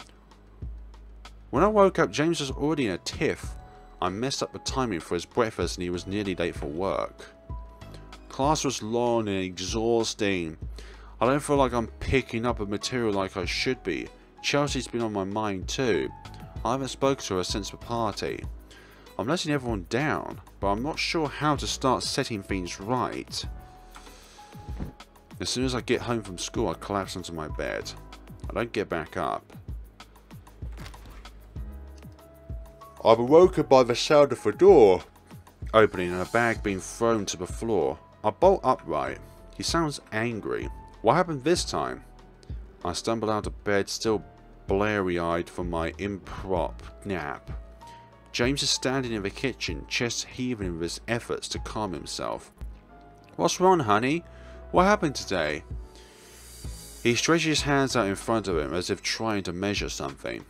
S1: When I woke up, James was already in a tiff. I messed up the timing for his breakfast and he was nearly late for work. Class was long and exhausting. I don't feel like I'm picking up a material like I should be. Chelsea's been on my mind too. I haven't spoken to her since the party. I'm letting everyone down, but I'm not sure how to start setting things right. As soon as I get home from school, I collapse onto my bed. I don't get back up. I'm awoken by the sound of the door opening and a bag being thrown to the floor. I bolt upright. He sounds angry. What happened this time? I stumble out of bed, still blary-eyed from my improper nap. James is standing in the kitchen, chest heaving with his efforts to calm himself. What's wrong, honey? What happened today? He stretches his hands out in front of him as if trying to measure something.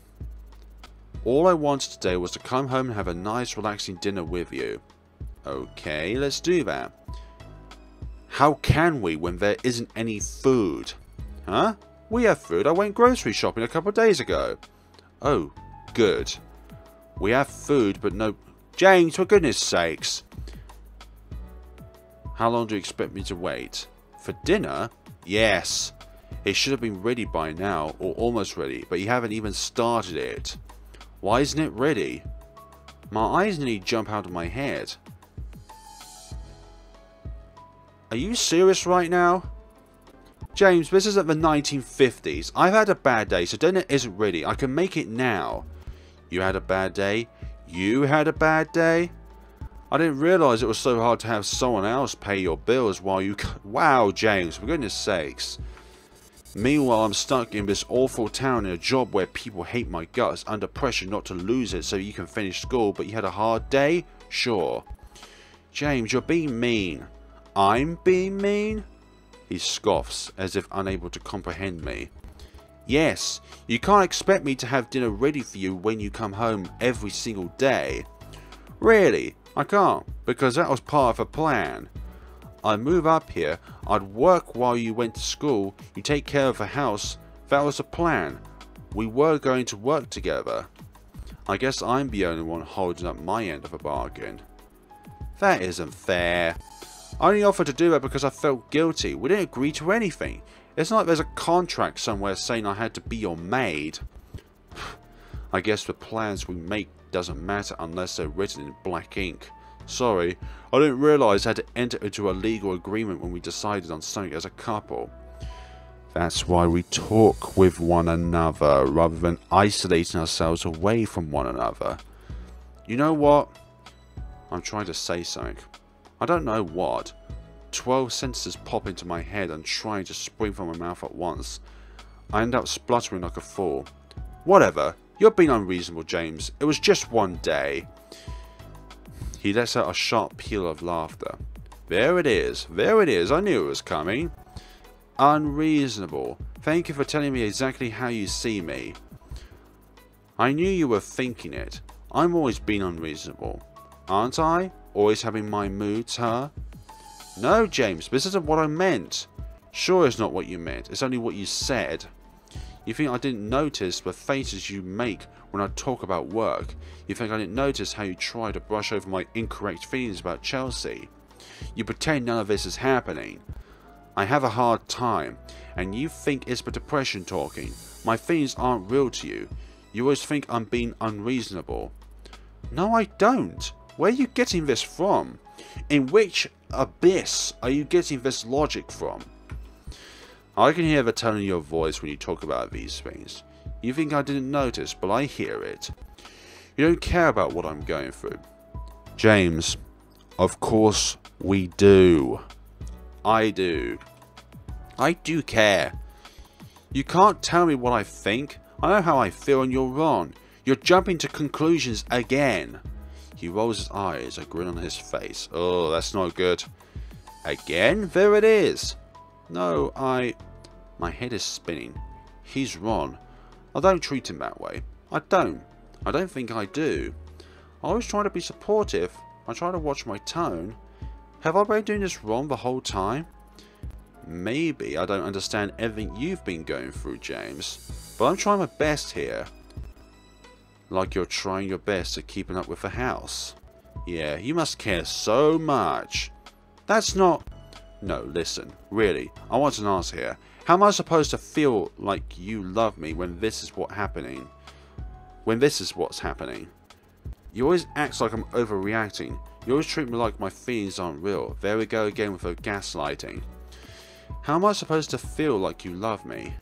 S1: All I wanted today was to come home and have a nice relaxing dinner with you. Okay, let's do that. How can we when there isn't any food? Huh? We have food. I went grocery shopping a couple of days ago. Oh, good. We have food, but no... James, for goodness sakes. How long do you expect me to wait? For dinner? Yes. It should have been ready by now, or almost ready, but you haven't even started it. Why isn't it ready? My eyes nearly jump out of my head. Are you serious right now? James, this isn't the 1950s. I've had a bad day, so dinner isn't ready. I can make it now. You had a bad day? You had a bad day? I didn't realise it was so hard to have someone else pay your bills while you... Wow, James, for goodness sakes. Meanwhile, I'm stuck in this awful town in a job where people hate my guts, under pressure not to lose it so you can finish school, but you had a hard day? Sure. James, you're being mean. I'm being mean? He scoffs, as if unable to comprehend me. Yes, you can't expect me to have dinner ready for you when you come home every single day. Really, I can't, because that was part of the plan. I'd move up here, I'd work while you went to school, you take care of the house. That was the plan. We were going to work together. I guess I'm the only one holding up my end of the bargain. That isn't fair. I only offered to do that because I felt guilty. We didn't agree to anything. It's not like there's a contract somewhere saying I had to be your maid. I guess the plans we make doesn't matter unless they're written in black ink. Sorry, I didn't realise I had to enter into a legal agreement when we decided on something as a couple. That's why we talk with one another, rather than isolating ourselves away from one another. You know what? I'm trying to say something. I don't know what. 12 sentences pop into my head and trying to spring from my mouth at once. I end up spluttering like a fool. Whatever, you're being unreasonable, James. It was just one day. He lets out a sharp peal of laughter. There it is, I knew it was coming. Unreasonable. Thank you for telling me exactly how you see me. I knew you were thinking it. I'm always being unreasonable. Aren't I? Always having my moods, huh? No, James, this isn't what I meant. Sure, it's not what you meant. It's only what you said. You think I didn't notice the faces you make when I talk about work? You think I didn't notice how you try to brush over my incorrect feelings about Chelsea? You pretend none of this is happening. I have a hard time, and you think it's the depression talking. My feelings aren't real to you. You always think I'm being unreasonable. No, I don't. Where are you getting this from? In which abyss are you getting this logic from? I can hear the tone in your voice when you talk about these things. You think I didn't notice, but I hear it. You don't care about what I'm going through. James, of course we do. I do. I do care. You can't tell me what I think. I know how I feel and you're wrong. You're jumping to conclusions again. He rolls his eyes, a grin on his face. Oh, that's not good. Again? There it is. No, my head is spinning. He's wrong. I don't treat him that way. I don't think I do. I was trying to be supportive. I try to watch my tone. Have I been doing this wrong the whole time? Maybe I don't understand everything you've been going through, James. But I'm trying my best here. Like you're trying your best at keeping up with the house. Yeah, you must care so much. That's not... No, listen, really, I want an answer here. How am I supposed to feel like you love me when this is what's happening? You always act like I'm overreacting. You always treat me like my feelings aren't real. There we go again with the gaslighting. How am I supposed to feel like you love me?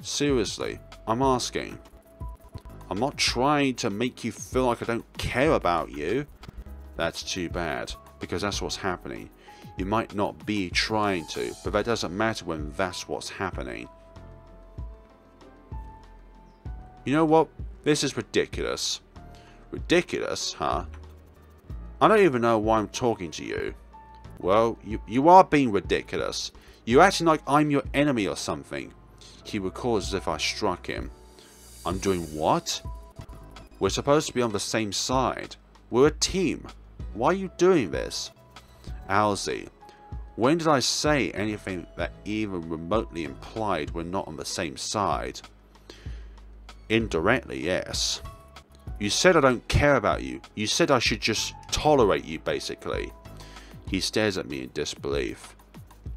S1: Seriously, I'm asking. I'm not trying to make you feel like I don't care about you. That's too bad, because that's what's happening. You might not be trying to, but that doesn't matter when that's what's happening. You know what? This is ridiculous. Ridiculous, huh? I don't even know why I'm talking to you. Well, you are being ridiculous. You're acting like I'm your enemy or something. He recalls as if I struck him. I'm doing what? We're supposed to be on the same side. We're a team. Why are you doing this? Alsie, when did I say anything that even remotely implied we're not on the same side? Indirectly, yes. You said I don't care about you. You said I should just tolerate you, basically. He stares at me in disbelief.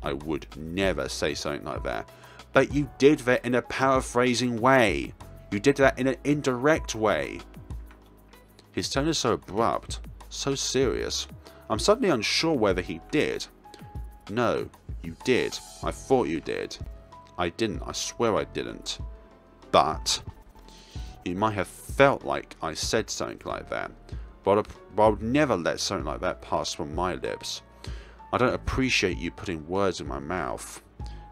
S1: I would never say something like that. But you did that in a paraphrasing way. You did that in an indirect way. His tone is so abrupt, so serious. I'm suddenly unsure whether he did. No, you did. I thought you did. I didn't. I swear I didn't. But you might have felt like I said something like that. But I would never let something like that pass from my lips. I don't appreciate you putting words in my mouth.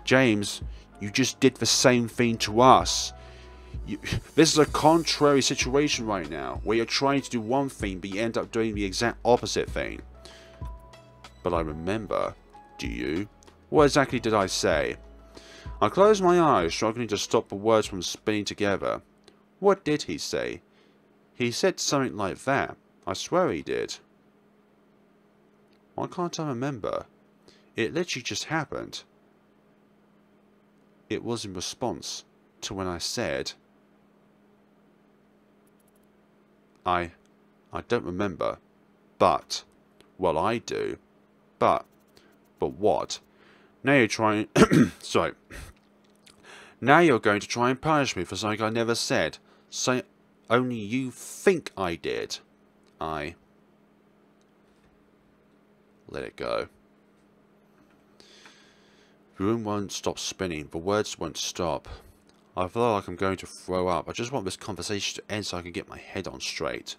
S1: James, You just did the same thing to us. This is a contrary situation right now, where you're trying to do one thing, but you end up doing the exact opposite thing. But I remember. Do you? What exactly did I say? I closed my eyes, struggling to stop the words from spinning together. What did he say? He said something like that. I swear he did. Why can't I remember? It literally just happened. It was in response to when I said... I don't remember. But... Well, I do. But what? Now you're trying... Sorry. Now you're going to try and punish me for something I never said. Say only you think I did. I... Let it go. The room won't stop spinning. The words won't stop. I feel like I'm going to throw up. I just want this conversation to end so I can get my head on straight.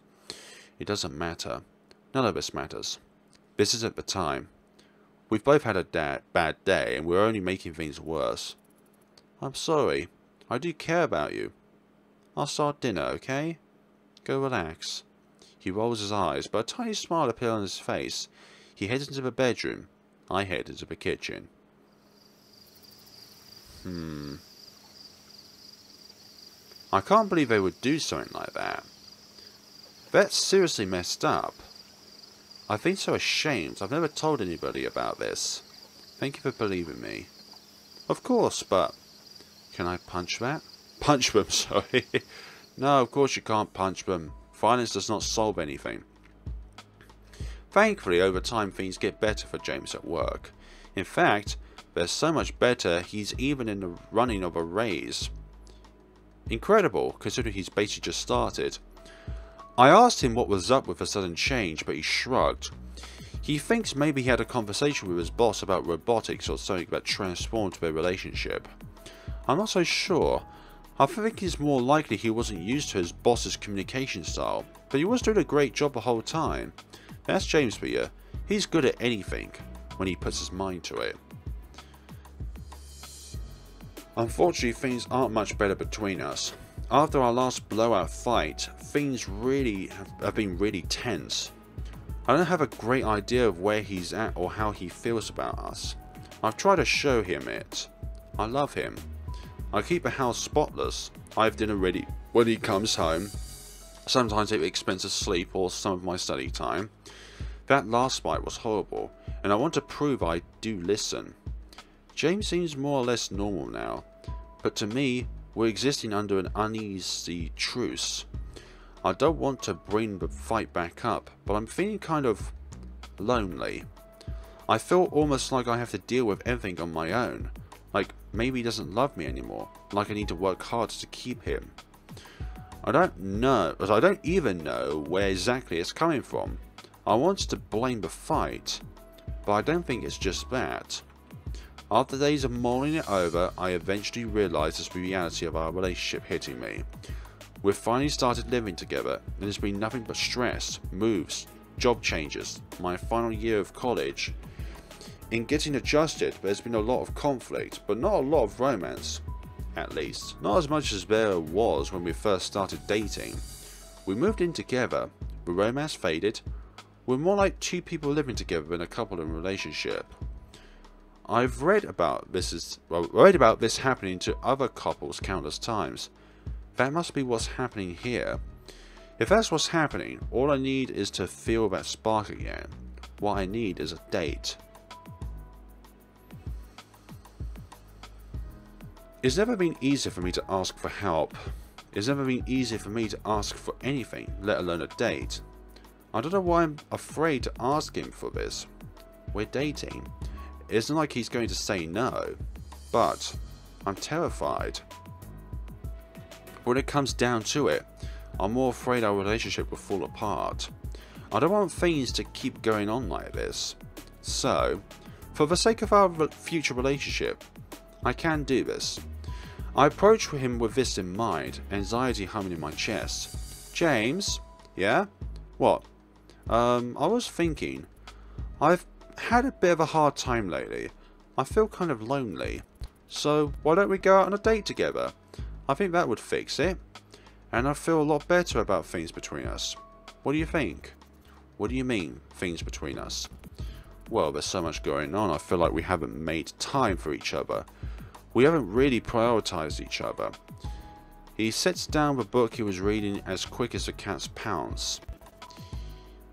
S1: It doesn't matter. None of this matters. This isn't the time. We've both had a bad day and we're only making things worse. I'm sorry. I do care about you. I'll start dinner, okay? Go relax. He rolls his eyes, but a tiny smile appears on his face. He heads into the bedroom. I head into the kitchen. I can't believe they would do something like that. That's seriously messed up. I've been so ashamed. I've never told anybody about this. Thank you for believing me. Of course, but... Can I punch that? Punch them, sorry. No, of course you can't punch them. Violence does not solve anything. Thankfully, over time things get better for James at work. In fact, they're so much better he's even in the running of a raise. Incredible, considering he's basically just started. I asked him what was up with the sudden change, but he shrugged. He thinks maybe he had a conversation with his boss about robotics or something that transformed their relationship. I'm not so sure. I think it's more likely he wasn't used to his boss's communication style, but he was doing a great job the whole time. That's James for you. He's good at anything, when he puts his mind to it. Unfortunately, things aren't much better between us. After our last blowout fight, things really have been really tense. I don't have a great idea of where he's at or how he feels about us. I've tried to show him it. I love him. I keep the house spotless. I have dinner ready when he comes home. Sometimes at the expense of sleep or some of my study time. That last fight was horrible, and I want to prove I do listen. James seems more or less normal now, but to me, we're existing under an uneasy truce. I don't want to bring the fight back up, but I'm feeling kind of lonely. I feel almost like I have to deal with everything on my own. Like maybe he doesn't love me anymore, like I need to work hard to keep him. I don't even know where exactly it's coming from. I want to blame the fight, but I don't think it's just that. After days of mulling it over, I eventually realised it's the reality of our relationship hitting me. We've finally started living together, and it's been nothing but stress, moves, job changes, my final year of college. In getting adjusted, there's been a lot of conflict, but not a lot of romance. At least, not as much as there was when we first started dating. We moved in together, the romance faded. We're more like two people living together than a couple in a relationship. I've read about this happening to other couples countless times. That must be what's happening here. If that's what's happening, all I need is to feel that spark again. What I need is a date. It's never been easier for me to ask for help. It's never been easier for me to ask for anything, let alone a date. I don't know why I'm afraid to ask him for this. We're dating. It's not like he's going to say no, but I'm terrified. When it comes down to it, I'm more afraid our relationship will fall apart. I don't want things to keep going on like this. So, for the sake of our future relationship, I can do this. I approach him with this in mind, anxiety humming in my chest. James? Yeah? What? I was thinking. I've had a bit of a hard time lately. I feel kind of lonely. So why don't we go out on a date together? I think that would fix it. And I feel a lot better about things between us. What do you think? What do you mean, things between us? Well, there's so much going on, I feel like we haven't made time for each other. We haven't really prioritized each other. He sets down the book he was reading as quick as a cat's pounce.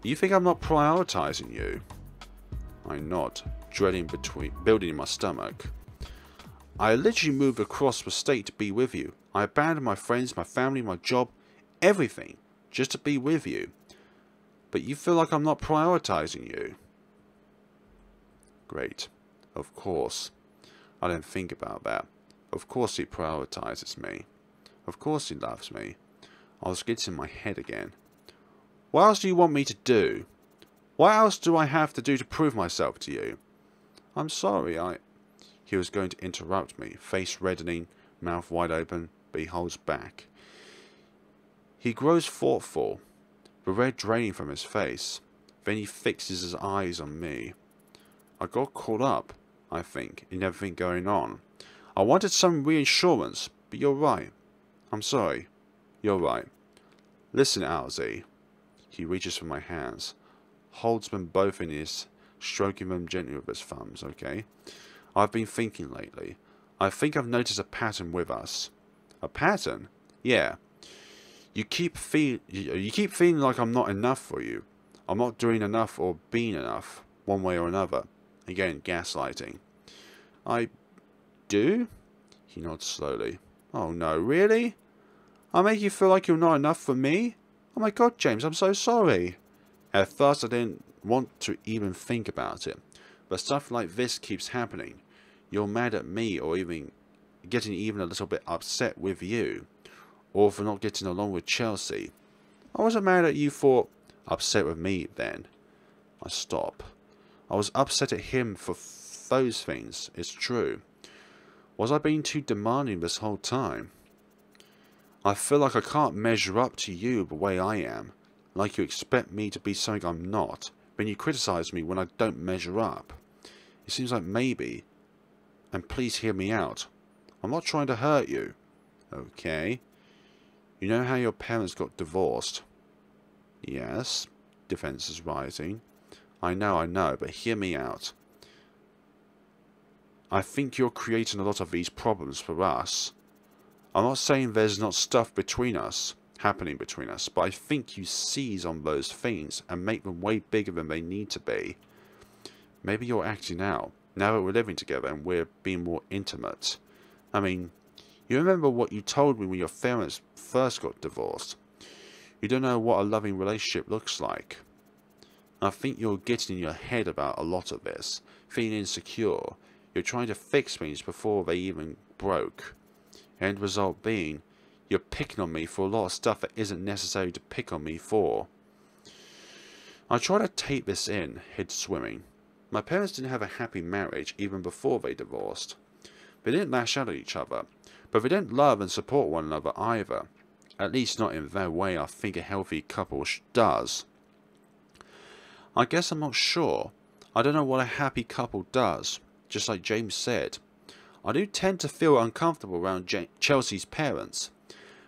S1: You think I'm not prioritizing you? I nod, dreading building in my stomach. I literally moved across the state to be with you. I abandoned my friends, my family, my job, everything, just to be with you. But you feel like I'm not prioritizing you. Great. Of course. I didn't think about that. Of course he prioritizes me. Of course he loves me. I was getting in my head again. What else do you want me to do? What else do I have to do to prove myself to you? I'm sorry, He was going to interrupt me, face reddening, mouth wide open, but he holds back. He grows thoughtful, the red draining from his face. Then he fixes his eyes on me. I got caught up, I think, in everything going on. I wanted some reassurance, but you're right. I'm sorry. You're right. Listen, Alsie. He reaches for my hands, holds them both in his, stroking them gently with his thumbs, okay? I've been thinking lately. I think I've noticed a pattern with us. A pattern? Yeah. You keep feeling like I'm not enough for you. I'm not doing enough or being enough, one way or another. Again, gaslighting. I do? He nods slowly. Oh no, really? I make you feel like you're not enough for me? Oh my god, James, I'm so sorry. At first I didn't want to even think about it. But stuff like this keeps happening. You're mad at me or even getting even a little bit upset with you. Or for not getting along with Chelsea. I wasn't mad at you for upset with me then. I stop. I was upset at him for those things, it's true. Was I being too demanding this whole time? I feel like I can't measure up to you the way I am. Like you expect me to be something I'm not. Then you criticize me when I don't measure up. It seems like maybe. And please hear me out. I'm not trying to hurt you. Okay. You know how your parents got divorced? Yes. Defense is rising. I know, but hear me out. I think you're creating a lot of these problems for us. I'm not saying there's not stuff happening between us, but I think you seize on those things and make them way bigger than they need to be. Maybe you're acting out, now that we're living together and we're being more intimate. I mean, you remember what you told me when your parents first got divorced. You don't know what a loving relationship looks like. I think you're getting in your head about a lot of this, feeling insecure. You're trying to fix things before they even broke. End result being, you're picking on me for a lot of stuff that isn't necessary to pick on me for. I try to take this in, head swimming. My parents didn't have a happy marriage even before they divorced. They didn't lash out at each other, but they didn't love and support one another either. At least not in the way I think a healthy couple does. I guess I'm not sure. I don't know what a happy couple does, just like James said. I do tend to feel uncomfortable around Chelsea's parents.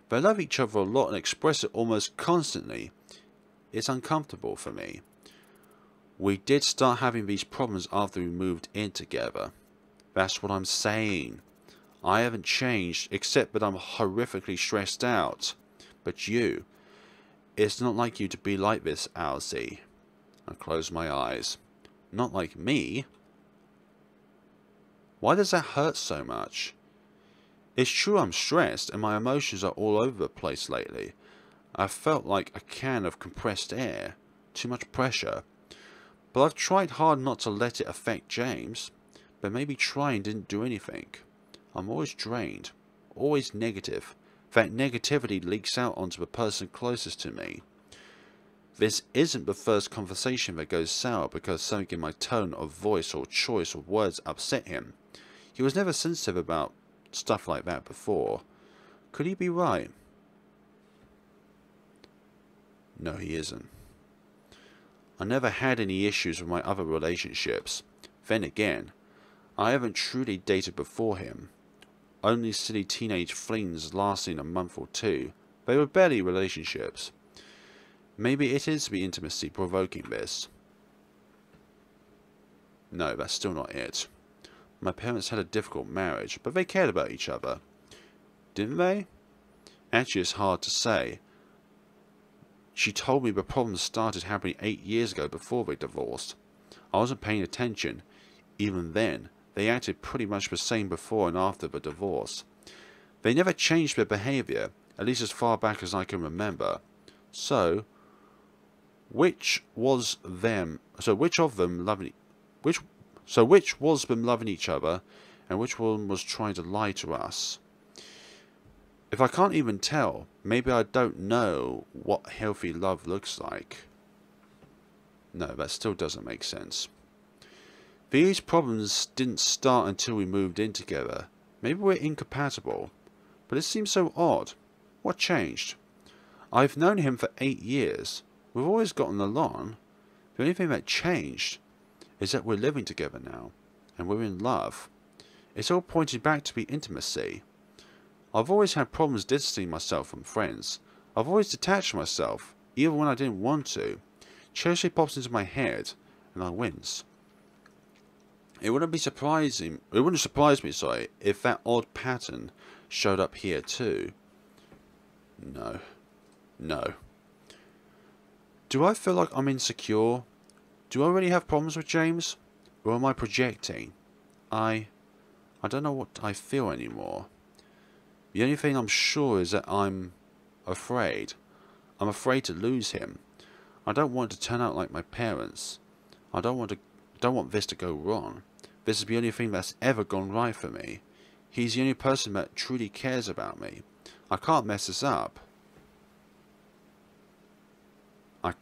S1: They love each other a lot and express it almost constantly. It's uncomfortable for me. We did start having these problems after we moved in together. That's what I'm saying. I haven't changed, except that I'm horrifically stressed out. But you, it's not like you to be like this, Alsie. I close my eyes. Not like me? Why does that hurt so much? It's true I'm stressed and my emotions are all over the place lately. I felt like a can of compressed air. Too much pressure. But I've tried hard not to let it affect James. But maybe trying didn't do anything. I'm always drained. Always negative. That negativity leaks out onto the person closest to me. This isn't the first conversation that goes sour because something in my tone of voice or choice of words upset him. He was never sensitive about stuff like that before. Could he be right? No, he isn't. I never had any issues with my other relationships. Then again, I haven't truly dated before him. Only silly teenage flings lasting a month or two. They were barely relationships. Maybe it is the intimacy provoking this. No, that's still not it. My parents had a difficult marriage, but they cared about each other. Didn't they? Actually, it's hard to say. She told me the problems started happening 8 years ago before they divorced. I wasn't paying attention. Even then, they acted pretty much the same before and after the divorce. They never changed their behaviour, at least as far back as I can remember. So, which was them loving each other, and which one was trying to lie to us? If I can't even tell, maybe I don't know what healthy love looks like. No, that still doesn't make sense. These problems didn't start until we moved in together. Maybe we're incompatible. But it seems so odd. What changed? I've known him for 8 years. We've always gotten along. The only thing that changed is that we're living together now. And we're in love. It's all pointing back to the intimacy. I've always had problems distancing myself from friends. I've always detached myself, even when I didn't want to. Chelsea pops into my head, and I wince. It wouldn't surprise me, if that odd pattern showed up here too. No. Do I feel like I'm insecure? Do I really have problems with James? Or am I projecting? I don't know what I feel anymore. The only thing I'm sure is that I'm afraid. I'm afraid to lose him. I don't want to turn out like my parents. I don't want this to go wrong. This is the only thing that's ever gone right for me. He's the only person that truly cares about me. I can't mess this up. You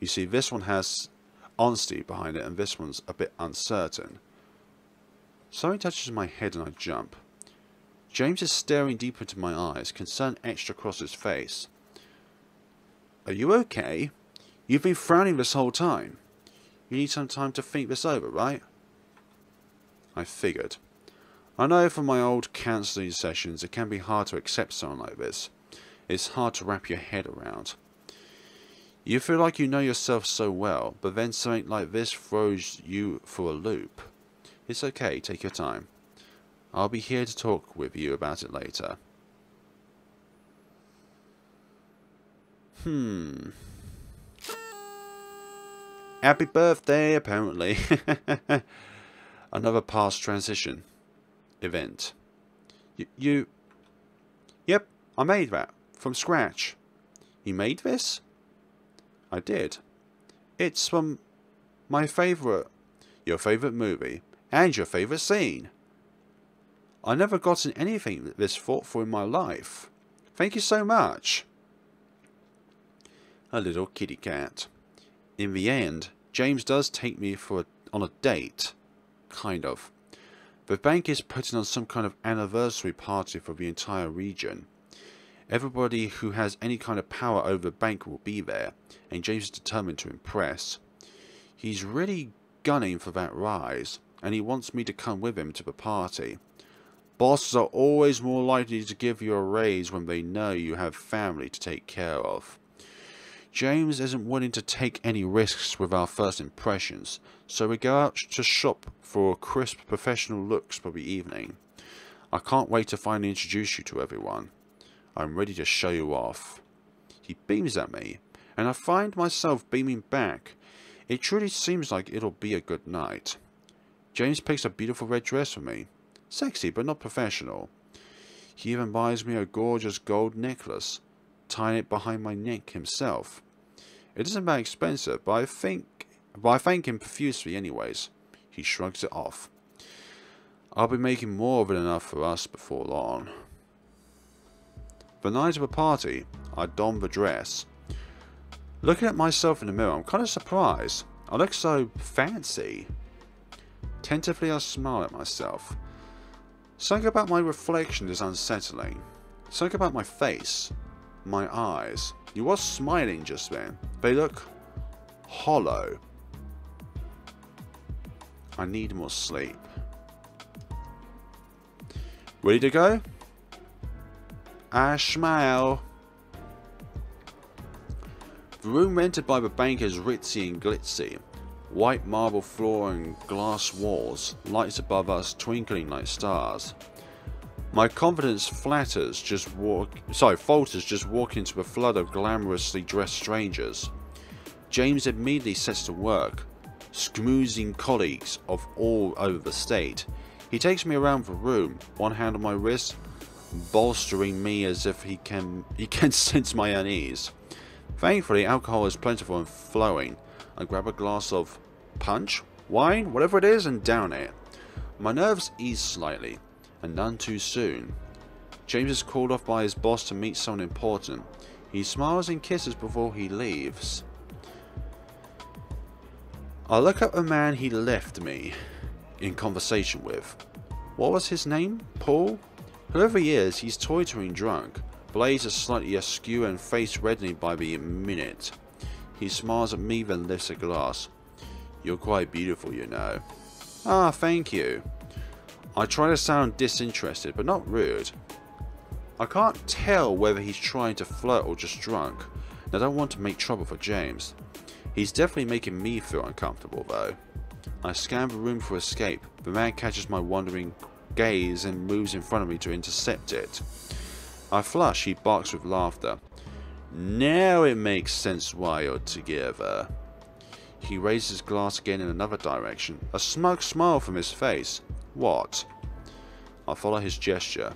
S1: see, this one has honesty behind it, and this one's a bit uncertain. Something touches my head and I jump. James is staring deep into my eyes, concern etched across his face. Are you okay? You've been frowning this whole time. You need some time to think this over, right? I figured. I know from my old counselling sessions it can be hard to accept someone like this. It's hard to wrap your head around. You feel like you know yourself so well, but then something like this throws you for a loop. It's okay, take your time. I'll be here to talk with you about it later. Happy birthday, apparently. Another past transition event. Yep, I made that from scratch. You made this? I did. It's from your favourite movie, and your favourite scene. I never gotten anything this thoughtful in my life. Thank you so much. A little kitty cat. In the end, James does take me on a date. Kind of. The bank is putting on some kind of anniversary party for the entire region. Everybody who has any kind of power over the bank will be there, and James is determined to impress. He's really gunning for that rise, and he wants me to come with him to the party. Bosses are always more likely to give you a raise when they know you have family to take care of. James isn't willing to take any risks with our first impressions, so we go out to shop for crisp professional looks for the evening. I can't wait to finally introduce you to everyone. I'm ready to show you off. He beams at me, and I find myself beaming back. It truly seems like it'll be a good night. James picks a beautiful red dress for me. Sexy, but not professional. He even buys me a gorgeous gold necklace, tying it behind my neck himself. It isn't that expensive, but I thank him profusely anyways. He shrugs it off. I'll be making more than enough for us before long. The night of the party, I don the dress. Looking at myself in the mirror, I'm kind of surprised. I look so fancy. Tentatively, I smile at myself. Something about my reflection is unsettling. Something about my face. My eyes. You was smiling just then. They look hollow. I need more sleep. Ready to go? I smile. The room rented by the bank is ritzy and glitzy. White marble floor and glass walls, lights above us twinkling like stars. My confidence falters just walking into a flood of glamorously dressed strangers. James immediately sets to work, schmoozing colleagues of all over the state. He takes me around the room, one hand on my wrist, bolstering me as if he can sense my unease. Thankfully, alcohol is plentiful and flowing. I grab a glass of punch, wine, whatever it is, and down it. My nerves ease slightly, and none too soon. James is called off by his boss to meet someone important. He smiles and kisses before he leaves. I look up the man he left me in conversation with. What was his name? Paul? Whoever he is, he's toitering drunk. Blades are slightly askew and face reddening by the minute. He smiles at me, then lifts a glass. You're quite beautiful, you know. Ah, thank you. I try to sound disinterested, but not rude. I can't tell whether he's trying to flirt or just drunk, and I don't want to make trouble for James. He's definitely making me feel uncomfortable, though. I scan the room for escape. The man catches my wandering gaze and moves in front of me to intercept it. I flush, he barks with laughter. Now it makes sense why you're together. He raises his glass again in another direction, a smug smile from his face. What? I follow his gesture.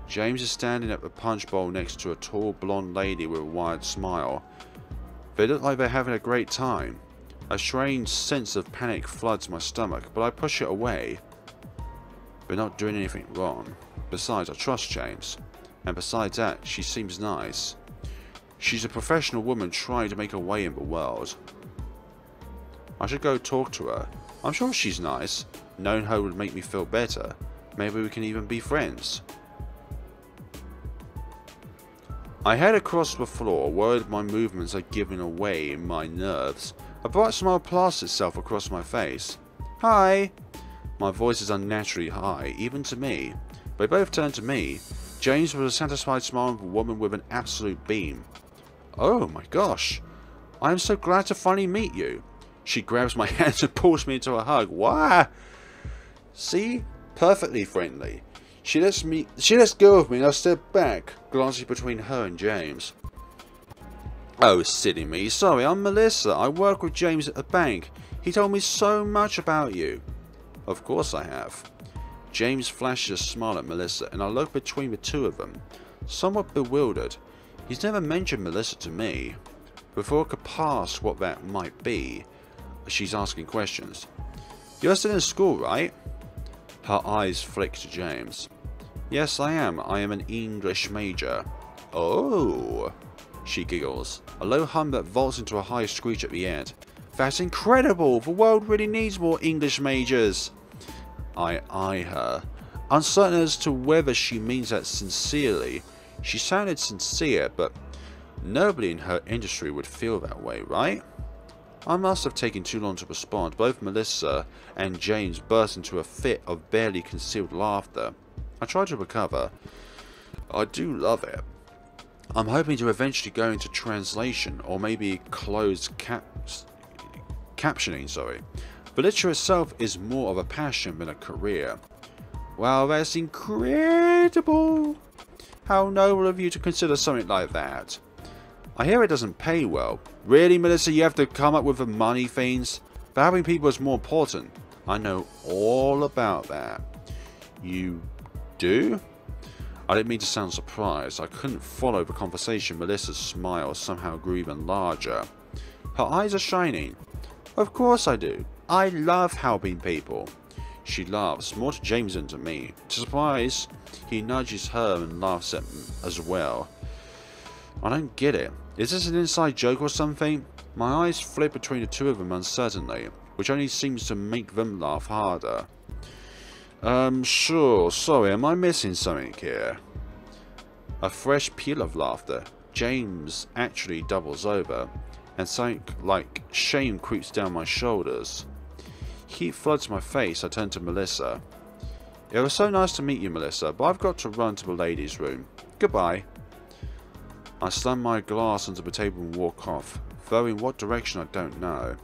S1: James is standing at the punch bowl next to a tall blonde lady with a wide smile. They look like they're having a great time. A strange sense of panic floods my stomach, but I push it away. They're not doing anything wrong. Besides, I trust James. And besides that, she seems nice. She's a professional woman trying to make her way in the world. I should go talk to her. I'm sure she's nice. Knowing her would make me feel better. Maybe we can even be friends. I head across the floor, worried my movements are giving away my nerves. A bright smile plasters itself across my face. Hi! My voice is unnaturally high, even to me. They both turn to me. James with a satisfied smile of a woman with an absolute beam. Oh my gosh! I am so glad to finally meet you. She grabs my hand and pulls me into a hug. Why? See? Perfectly friendly. She lets go of me and I step back, glancing between her and James. Oh, silly me. Sorry, I'm Melissa. I work with James at the bank. He told me so much about you. Of course I have. James flashes a smile at Melissa and I look between the two of them, somewhat bewildered. He's never mentioned Melissa to me. Before I could pass what that might be, she's asking questions. You're still in school, right? Her eyes flick to James. Yes, I am. I am an English major. Oh, she giggles. A low hum that vaults into a high screech at the end. That's incredible! The world really needs more English majors! I eye her, uncertain as to whether she means that sincerely. She sounded sincere, but nobody in her industry would feel that way, right? I must have taken too long to respond. Both Melissa and James burst into a fit of barely concealed laughter. I try to recover. I do love it. I'm hoping to eventually go into translation or maybe closed captioning, The literature itself is more of a passion than a career. Wow, that's incredible! How noble of you to consider something like that. I hear it doesn't pay well. Really, Melissa, you have to come up with the money things? But having people is more important. I know all about that. You do? I didn't mean to sound surprised. I couldn't follow the conversation. Melissa's smile somehow grew even larger. Her eyes are shining. Of course I do. I love helping people. She laughs, more to James than to me. To surprise, he nudges her and laughs at me as well. I don't get it. Is this an inside joke or something? My eyes flit between the two of them uncertainly, which only seems to make them laugh harder. Sure. Sorry, am I missing something here? A fresh peal of laughter. James actually doubles over, and something like shame creeps down my shoulders. Heat floods my face. I turn to Melissa. It was so nice to meet you, Melissa, but I've got to run to the ladies' room. Goodbye. I slam my glass onto the table and walk off, though in what direction I don't know.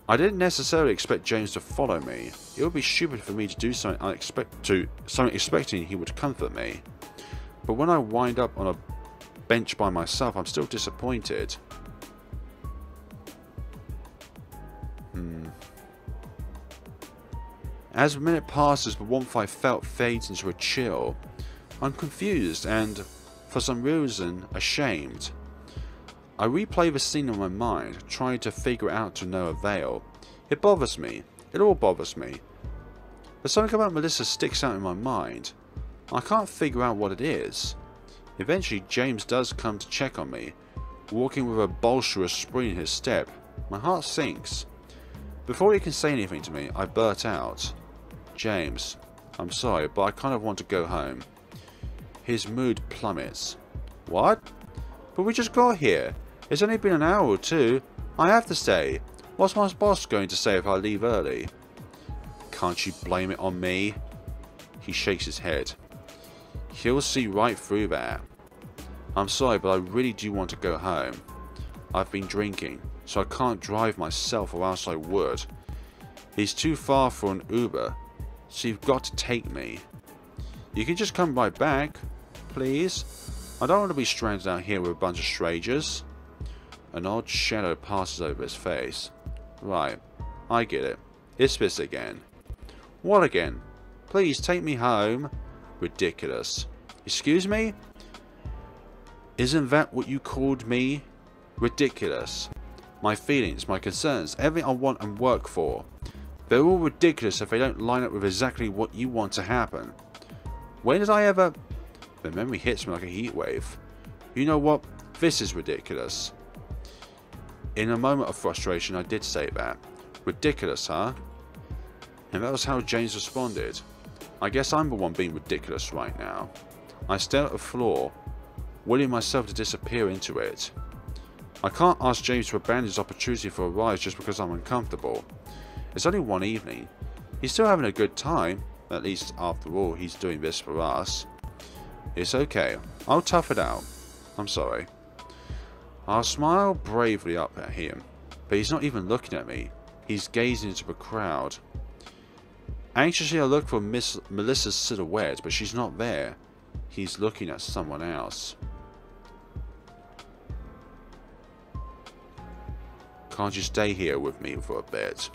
S1: I didn't necessarily expect James to follow me. It would be stupid for me to do something expecting he would comfort me. But when I wind up on a bench by myself, I'm still disappointed. As the minute passes, the warmth I felt fades into a chill. I'm confused and, for some reason, ashamed. I replay the scene in my mind, trying to figure it out to no avail. It bothers me. It all bothers me. But something about Melissa sticks out in my mind. I can't figure out what it is. Eventually, James does come to check on me, walking with a bolsterous spring in his step. My heart sinks. Before he can say anything to me, I blurt out, "James, I'm sorry, but I kind of want to go home." His mood plummets. "What? But we just got here. It's only been an hour or two. I have to stay. What's my boss going to say if I leave early?" "Can't you blame it on me?" He shakes his head. "He'll see right through that. I'm sorry, but I really do want to go home. I've been drinking, so I can't drive myself or else I would. He's too far for an Uber, so you've got to take me. You can just come right back, please. I don't want to be stranded out here with a bunch of strangers." An odd shadow passes over his face. "Right, I get it. It's this again." "What again? Please take me home." "Ridiculous." "Excuse me? Isn't that what you called me? Ridiculous. My feelings, my concerns, everything I want and work for. They're all ridiculous if they don't line up with exactly what you want to happen. When did I ever..." The memory hits me like a heat wave. "You know what? This is ridiculous." In a moment of frustration, I did say that. "Ridiculous, huh?" And that was how James responded. I guess I'm the one being ridiculous right now. I stare at the floor, willing myself to disappear into it. I can't ask James to abandon his opportunity for a rise just because I'm uncomfortable. It's only one evening. He's still having a good time. At least, after all, he's doing this for us. It's okay. I'll tough it out. I'm sorry. I'll smile bravely up at him, but he's not even looking at me. He's gazing into the crowd. Anxiously, I look for Melissa's silhouette, but she's not there. He's looking at someone else. "Can't you stay here with me for a bit?"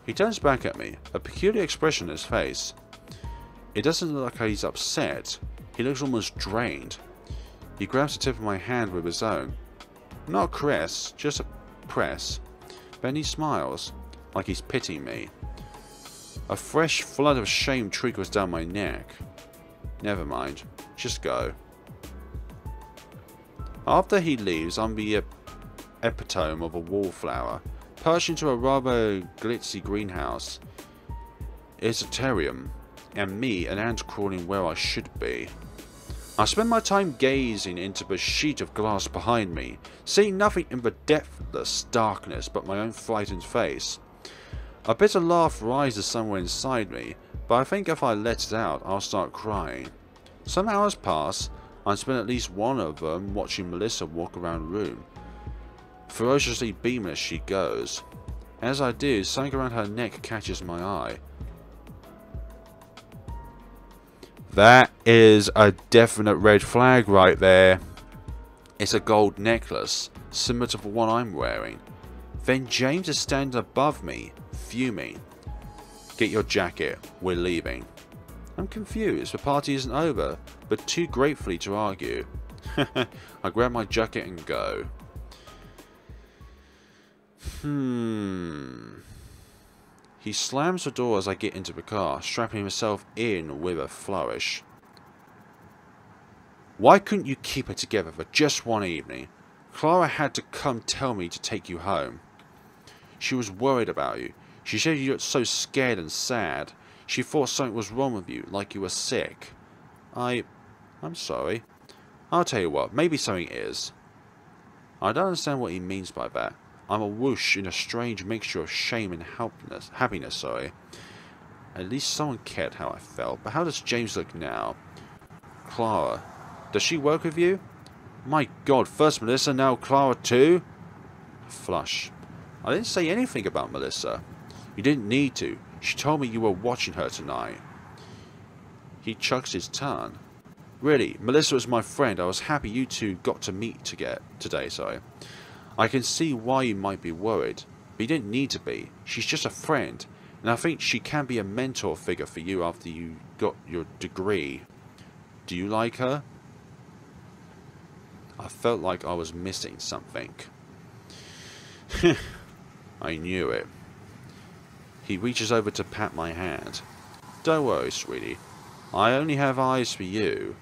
S1: He turns back at me, a peculiar expression on his face. It doesn't look like he's upset. He looks almost drained. He grabs the tip of my hand with his own. Not a caress, just a press. Then he smiles, like he's pitying me. A fresh flood of shame trickles down my neck. Never mind, just go. After he leaves, I'm the epitome of a wallflower, perched into a rather glitzy greenhouse. It's a terrarium, and me an ant crawling where I should be. I spend my time gazing into the sheet of glass behind me, seeing nothing in the depthless darkness but my own frightened face. A bitter laugh rises somewhere inside me, but I think if I let it out, I'll start crying. Some hours pass. I spend at least one of them watching Melissa walk around the room, ferociously beaming as she goes. As I do, something around her neck catches my eye. That is a definite red flag right there. It's a gold necklace, similar to the one I'm wearing. Then James is standing above me, fuming. "Get your jacket, we're leaving." I'm confused, the party isn't over, but too gratefully to argue. I grab my jacket and go. He slams the door as I get into the car, strapping himself in with a flourish. "Why couldn't you keep it together for just one evening? Clara had to come tell me to take you home. She was worried about you. She said you looked so scared and sad. She thought something was wrong with you, like you were sick. I'm sorry. I'll tell you what, maybe something is." I don't understand what he means by that. I'm a whoosh in a strange mixture of shame and happiness, sorry. At least someone cared how I felt. But how does James look now? Clara. Does she work with you? My God, first Melissa, now Clara too? Flush. I didn't say anything about Melissa. You didn't need to. She told me you were watching her tonight. He chucks his tongue. Really, Melissa was my friend. I was happy you two got to meet today, sorry. I can see why you might be worried, but you didn't need to be. She's just a friend, and I think she can be a mentor figure for you after you got your degree. Do you like her? I felt like I was missing something. I knew it. He reaches over to pat my hand. Don't worry, sweetie. I only have eyes for you.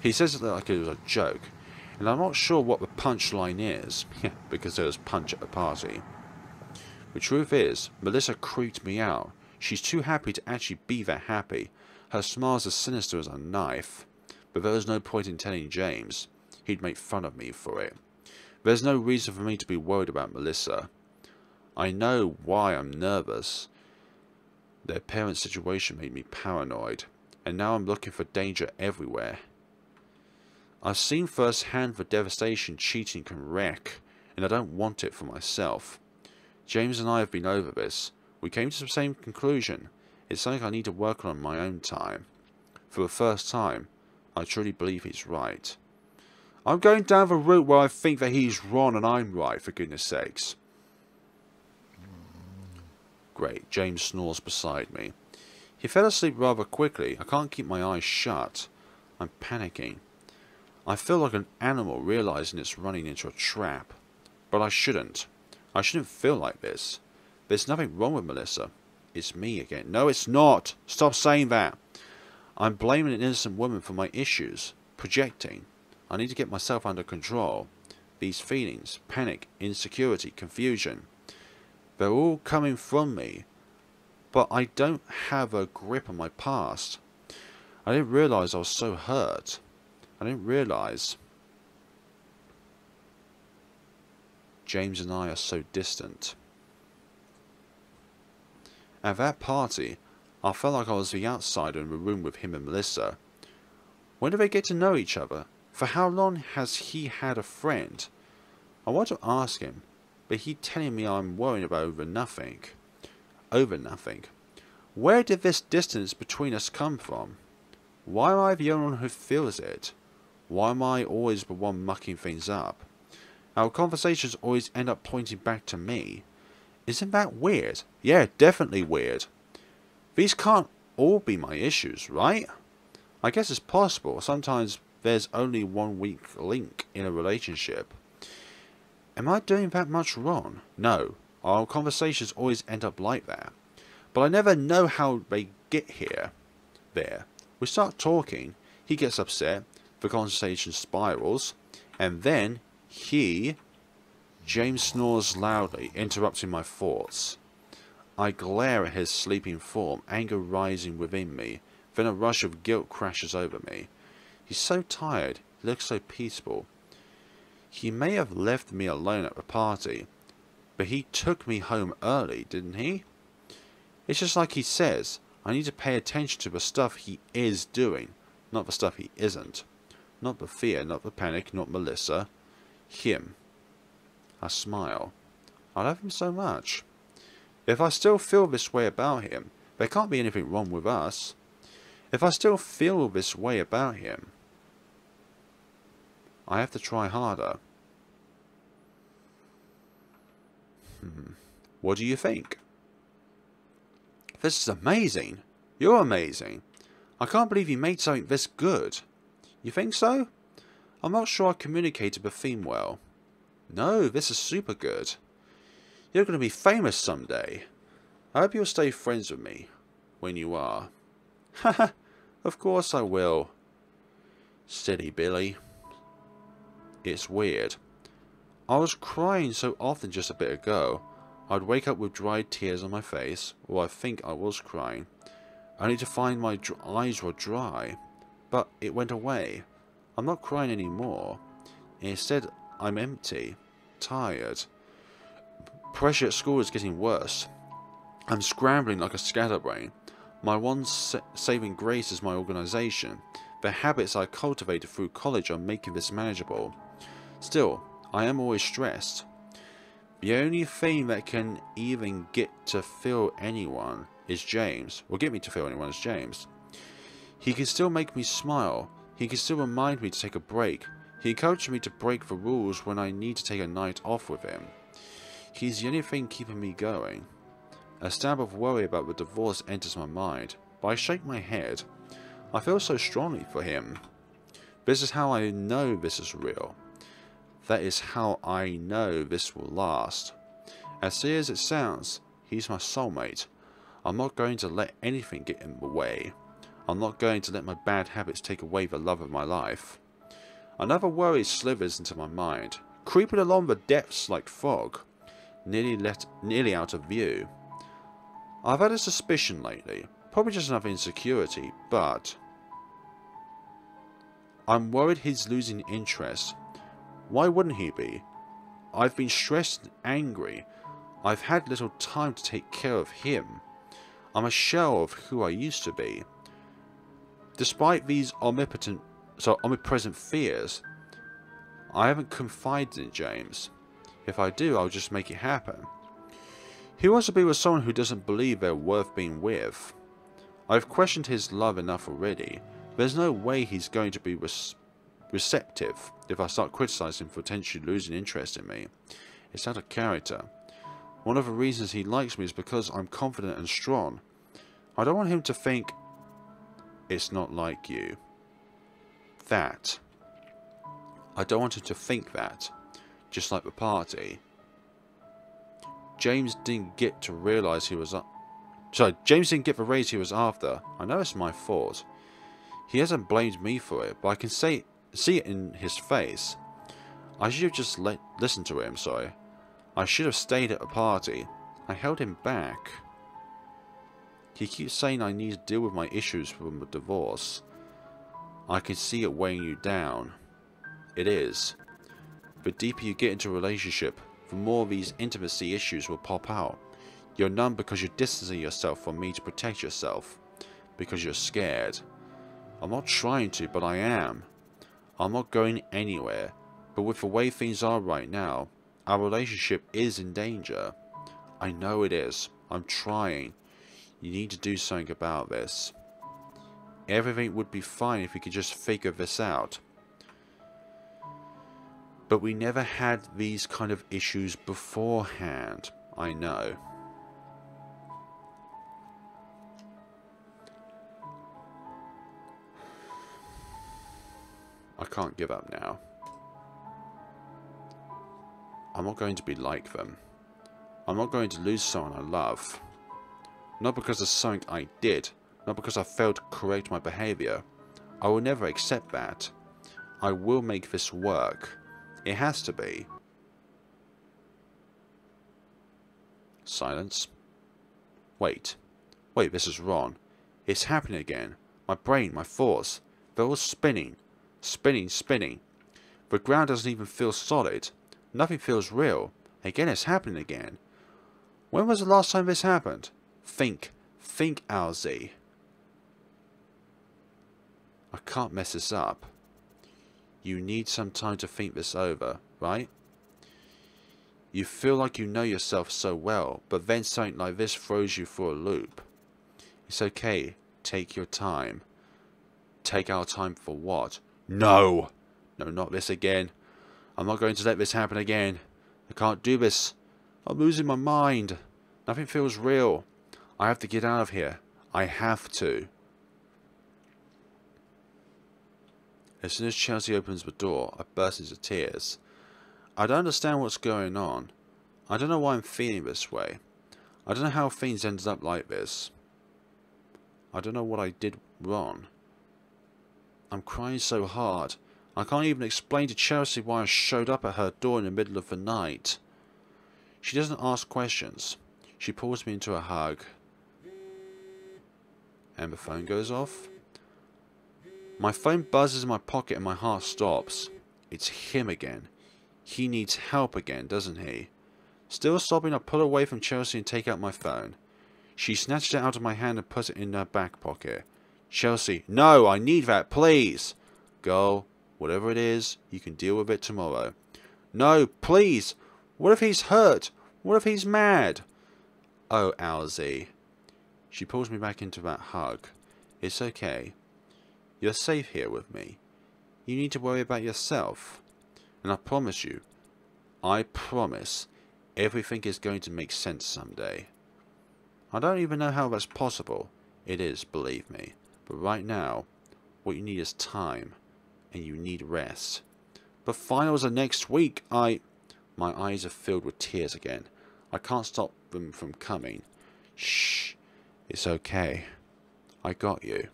S1: He says it like it was a joke, and I'm not sure what the punchline is, because there was punch at the party. The truth is, Melissa creeped me out. She's too happy to actually be that happy. Her smile's as sinister as a knife. But there was no point in telling James. He'd make fun of me for it. There's no reason for me to be worried about Melissa. I know why I'm nervous. Their parents' situation made me paranoid, and now I'm looking for danger everywhere. I've seen firsthand the devastation cheating can wreak, and I don't want it for myself. James and I have been over this. We came to the same conclusion. It's something I need to work on my own time. For the first time, I truly believe he's right. I'm going down the route where I think that he's wrong and I'm right, for goodness sakes. Great, James snores beside me. He fell asleep rather quickly. I can't keep my eyes shut. I'm panicking. I feel like an animal realizing it's running into a trap. But I shouldn't. I shouldn't feel like this. There's nothing wrong with Melissa. It's me again. No, it's not. Stop saying that. I'm blaming an innocent woman for my issues. Projecting. I need to get myself under control. These feelings, panic, insecurity, confusion, they're all coming from me. But I don't have a grip on my past. I didn't realize I was so hurt. I didn't realize James and I are so distant. At that party, I felt like I was the outsider in the room with him and Melissa. When did they get to know each other? For how long has he had a friend? I want to ask him, but he's telling me I'm worrying about over nothing. Over nothing. Where did this distance between us come from? Why am I the only one who feels it? Why am I always the one mucking things up? Our conversations always end up pointing back to me. Isn't that weird? Yeah, definitely weird. These can't all be my issues, right? I guess it's possible. Sometimes there's only one weak link in a relationship. Am I doing that much wrong? No. Our conversations always end up like that. But I never know how they get here. There. We start talking. He gets upset. The conversation spirals. And then James snores loudly, interrupting my thoughts. I glare at his sleeping form, anger rising within me. Then a rush of guilt crashes over me. He's so tired. He looks so peaceful. He may have left me alone at the party, but he took me home early, didn't he? It's just like he says, I need to pay attention to the stuff he is doing, not the stuff he isn't. Not the fear, not the panic, not Melissa. Him. I smile. I love him so much. If I still feel this way about him, there can't be anything wrong with us. If I still feel this way about him, I have to try harder. What do you think? This is amazing. You're amazing. I can't believe you made something this good. You think so? I'm not sure I communicated the theme well. No, this is super good. You're going to be famous someday. I hope you'll stay friends with me when you are. Haha, of course I will. Silly Billy. It's weird. I was crying so often just a bit ago. I'd wake up with dried tears on my face, or I think I was crying, only to find my eyes were dry. But it went away. I'm not crying anymore. Instead, I'm empty, tired. pressure at school is getting worse. I'm scrambling like a scatterbrain. My one saving grace is my organisation. The habits I cultivated through college are making this manageable. Still, I am always stressed. The only thing that can even get to feel anyone is James. Or get me to feel anyone is James. He can still make me smile. He can still remind me to take a break. He encourages me to break the rules when I need to take a night off with him. He's the only thing keeping me going. A stab of worry about the divorce enters my mind, but I shake my head. I feel so strongly for him. This is how I know this is real. That is how I know this will last. As silly as it sounds, he's my soulmate. I'm not going to let anything get in the way. I'm not going to let my bad habits take away the love of my life. Another worry slithers into my mind, creeping along the depths like fog, nearly out of view. I've had a suspicion lately, probably just another insecurity, but I'm worried he's losing interest. Why wouldn't he be? I've been stressed and angry. I've had little time to take care of him. I'm a shell of who I used to be. Despite these omnipresent fears, I haven't confided in James. If I do, I'll just make it happen. He wants to be with someone who doesn't believe they're worth being with. I've questioned his love enough already. There's no way he's going to be receptive if I start criticizing him for potentially losing interest in me. It's out of character. One of the reasons he likes me is because I'm confident and strong. I don't want him to think it's not like you. That. I don't want him to think that. Just like the party. James didn't get to realise he was James didn't get the raise he was after. I know it's my fault. He hasn't blamed me for it, but I can see it in his face. I should have just listened to him, sorry. I should have stayed at the party. I held him back. He keeps saying I need to deal with my issues from the divorce. I can see it weighing you down. It is. The deeper you get into a relationship, the more these intimacy issues will pop out. You're numb because you're distancing yourself from me to protect yourself. Because you're scared. I'm not trying to, but I am. I'm not going anywhere. But with the way things are right now, our relationship is in danger. I know it is. I'm trying. You need to do something about this. Everything would be fine if we could just figure this out. But we never had these kind of issues beforehand. I know. I can't give up now. I'm not going to be like them. I'm not going to lose someone I love. Not because of something I did. Not because I failed to correct my behaviour. I will never accept that. I will make this work. It has to be. Silence. Wait. Wait, this is wrong. It's happening again. My brain, my thoughts, they're all spinning. Spinning. The ground doesn't even feel solid. Nothing feels real. Again, it's happening again. When was the last time this happened? Think, Alsie. I can't mess this up. You need some time to think this over, right? You feel like you know yourself so well, but then something like this throws you for a loop. It's okay. Take your time. Take our time for what? No! No, not this again. I'm not going to let this happen again. I can't do this. I'm losing my mind. Nothing feels real. I have to get out of here. I have to. As soon as Chelsea opens the door, I burst into tears. I don't understand what's going on. I don't know why I'm feeling this way. I don't know how things ended up like this. I don't know what I did wrong. I'm crying so hard. I can't even explain to Chelsea why I showed up at her door in the middle of the night. She doesn't ask questions. She pulls me into a hug. And the phone goes off. My phone buzzes in my pocket and my heart stops. It's him again. He needs help again, doesn't he? Still sobbing, I pull away from Chelsea and take out my phone. She snatches it out of my hand and puts it in her back pocket. Chelsea, no, I need that, please. Girl, whatever it is, you can deal with it tomorrow. No, please. What if he's hurt? What if he's mad? Oh, Alsie. She pulls me back into that hug. It's okay. You're safe here with me. You need to worry about yourself. And I promise you, everything is going to make sense someday. I don't even know how that's possible. It is, believe me. But right now, what you need is time. And you need rest. But finals are next week. My eyes are filled with tears again. I can't stop them from coming. Shh. It's okay. I got you.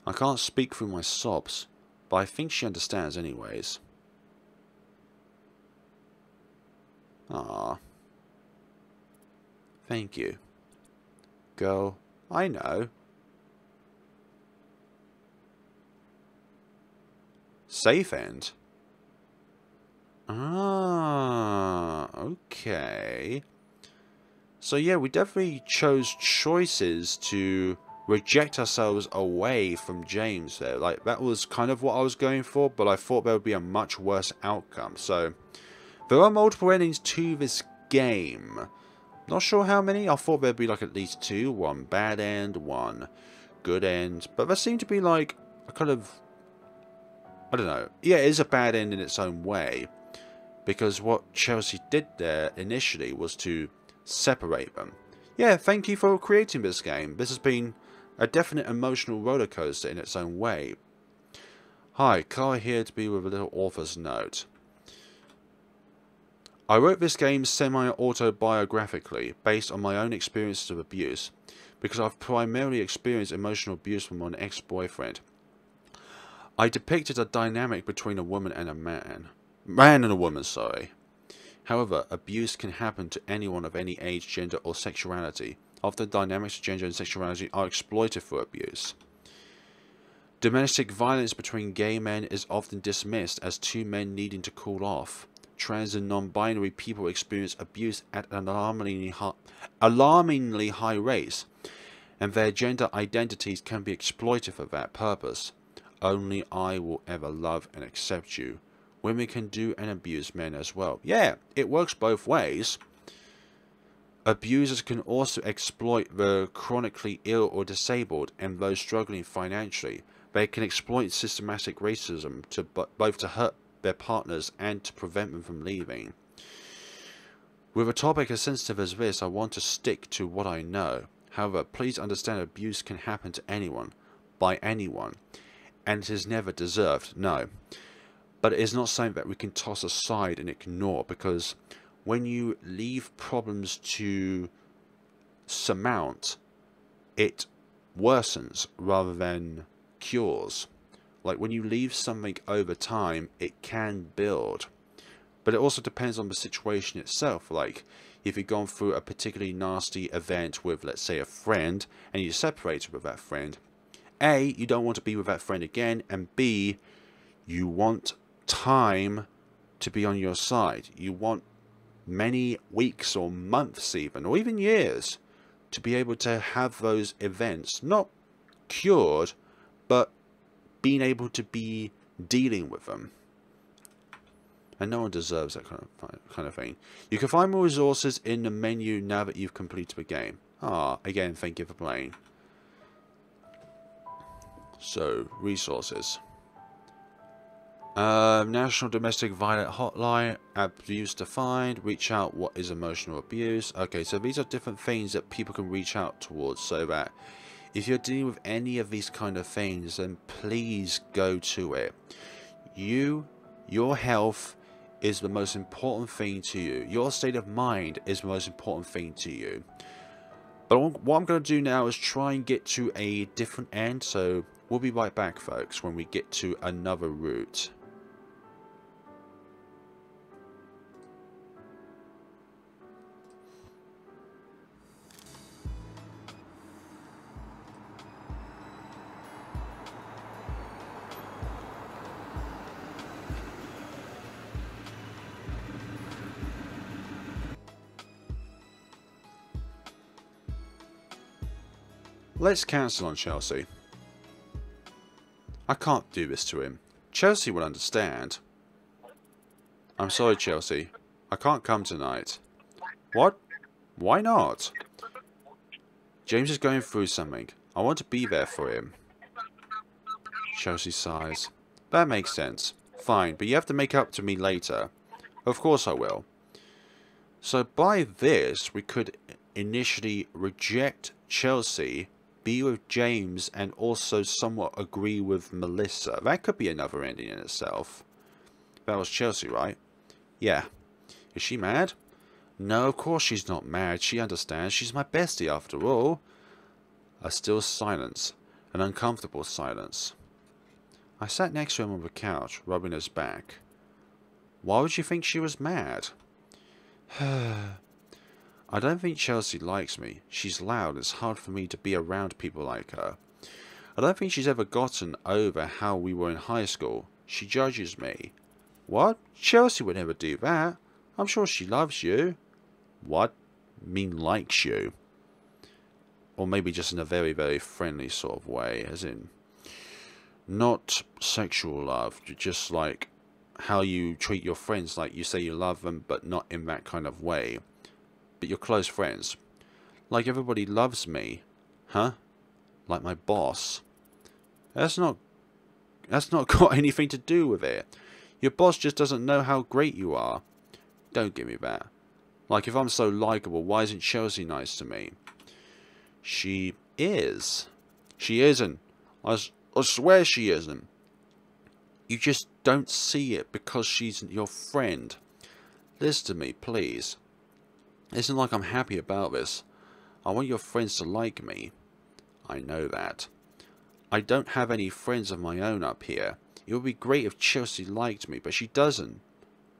S1: I can't speak through my sobs, but I think she understands anyways. Ah. Thank you. Girl, I know. Safe end? Ah, okay. So yeah, we definitely chose choices to reject ourselves away from James there. Like, that was kind of what I was going for, but I thought there would be a much worse outcome. So, there are multiple endings to this game. Not sure how many. I thought there'd be like at least two. One bad end, one good end. But there seemed to be like a kind of, I don't know. Yeah, it is a bad end in its own way. Because what Chelsea did there initially was to separate them. Yeah, thank you for creating this game. This has been a definite emotional roller coaster in its own way. Hi, Cara here to be with a little author's note. I wrote this game semi-autobiographically, based on my own experiences of abuse, because I've primarily experienced emotional abuse from an ex-boyfriend. I depicted a dynamic between a woman and a man. Man and a woman, sorry. However, abuse can happen to anyone of any age, gender, or sexuality. Often dynamics of gender and sexuality are exploited for abuse. Domestic violence between gay men is often dismissed as two men needing to cool off. Trans and non-binary people experience abuse at an alarmingly high rates, and their gender identities can be exploited for that purpose. Only I will ever love and accept you. Women can do and abuse men as well. Yeah, it works both ways. Abusers can also exploit the chronically ill or disabled and those struggling financially. They can exploit systematic racism to both to hurt their partners and to prevent them from leaving. With a topic as sensitive as this, I want to stick to what I know. However, please understand abuse can happen to anyone, by anyone, and it is never deserved, no. But it is not something that we can toss aside and ignore, because when you leave problems to surmount, it worsens rather than cures. Like, when you leave something over time, it can build. But it also depends on the situation itself. Like, if you've gone through a particularly nasty event with, let's say, a friend, and you separated with that friend, A, you don't want to be with that friend again, and B, you want time to be on your side. You want many weeks or months even, or even years, to be able to have those events not cured, but being able to be dealing with them. And no one deserves that kind of thing. You can find more resources in the menu now that you've completed the game. Again, thank you for playing. So, resources. National Domestic Violence Hotline, abuse defined, reach out, what is emotional abuse. Okay, so these are different things that people can reach out towards, so that if you're dealing with any of these kind of things, then please go to it. Your health is the most important thing to you. Your state of mind is the most important thing to you. But what I'm going to do now is try and get to a different end, so we'll be right back, folks, when we get to another route. Let's cancel on Chelsea. I can't do this to him. Chelsea will understand. I'm sorry, Chelsea. I can't come tonight. What? Why not? James is going through something. I want to be there for him. Chelsea sighs. That makes sense. Fine, but you have to make up to me later. Of course I will. So by this, we could initially reject Chelsea, be with James, and also somewhat agree with Melissa. That could be another ending in itself. That was Chelsea, right? Yeah. Is she mad? No, of course she's not mad. She understands. She's my bestie after all. A still silence. An uncomfortable silence. I sat next to him on the couch, rubbing his back. Why would you think she was mad? I don't think Chelsea likes me. She's loud. It's hard for me to be around people like her. I don't think she's ever gotten over how we were in high school. She judges me. What? Chelsea would never do that. I'm sure she loves you. What? Mean likes you? Or maybe just in a very, very friendly sort of way, as in not sexual love, just like how you treat your friends, like you say you love them, but not in that kind of way. But you're close friends. Like everybody loves me. Huh? Like my boss. That's not got anything to do with it. Your boss just doesn't know how great you are. Don't give me that. Like, if I'm so likable, why isn't Chelsea nice to me? She is. She isn't. I swear she isn't. You just don't see it because she's your friend. Listen to me, please. It isn't like I'm happy about this. I want your friends to like me. I know that. I don't have any friends of my own up here. It would be great if Chelsea liked me, but she doesn't.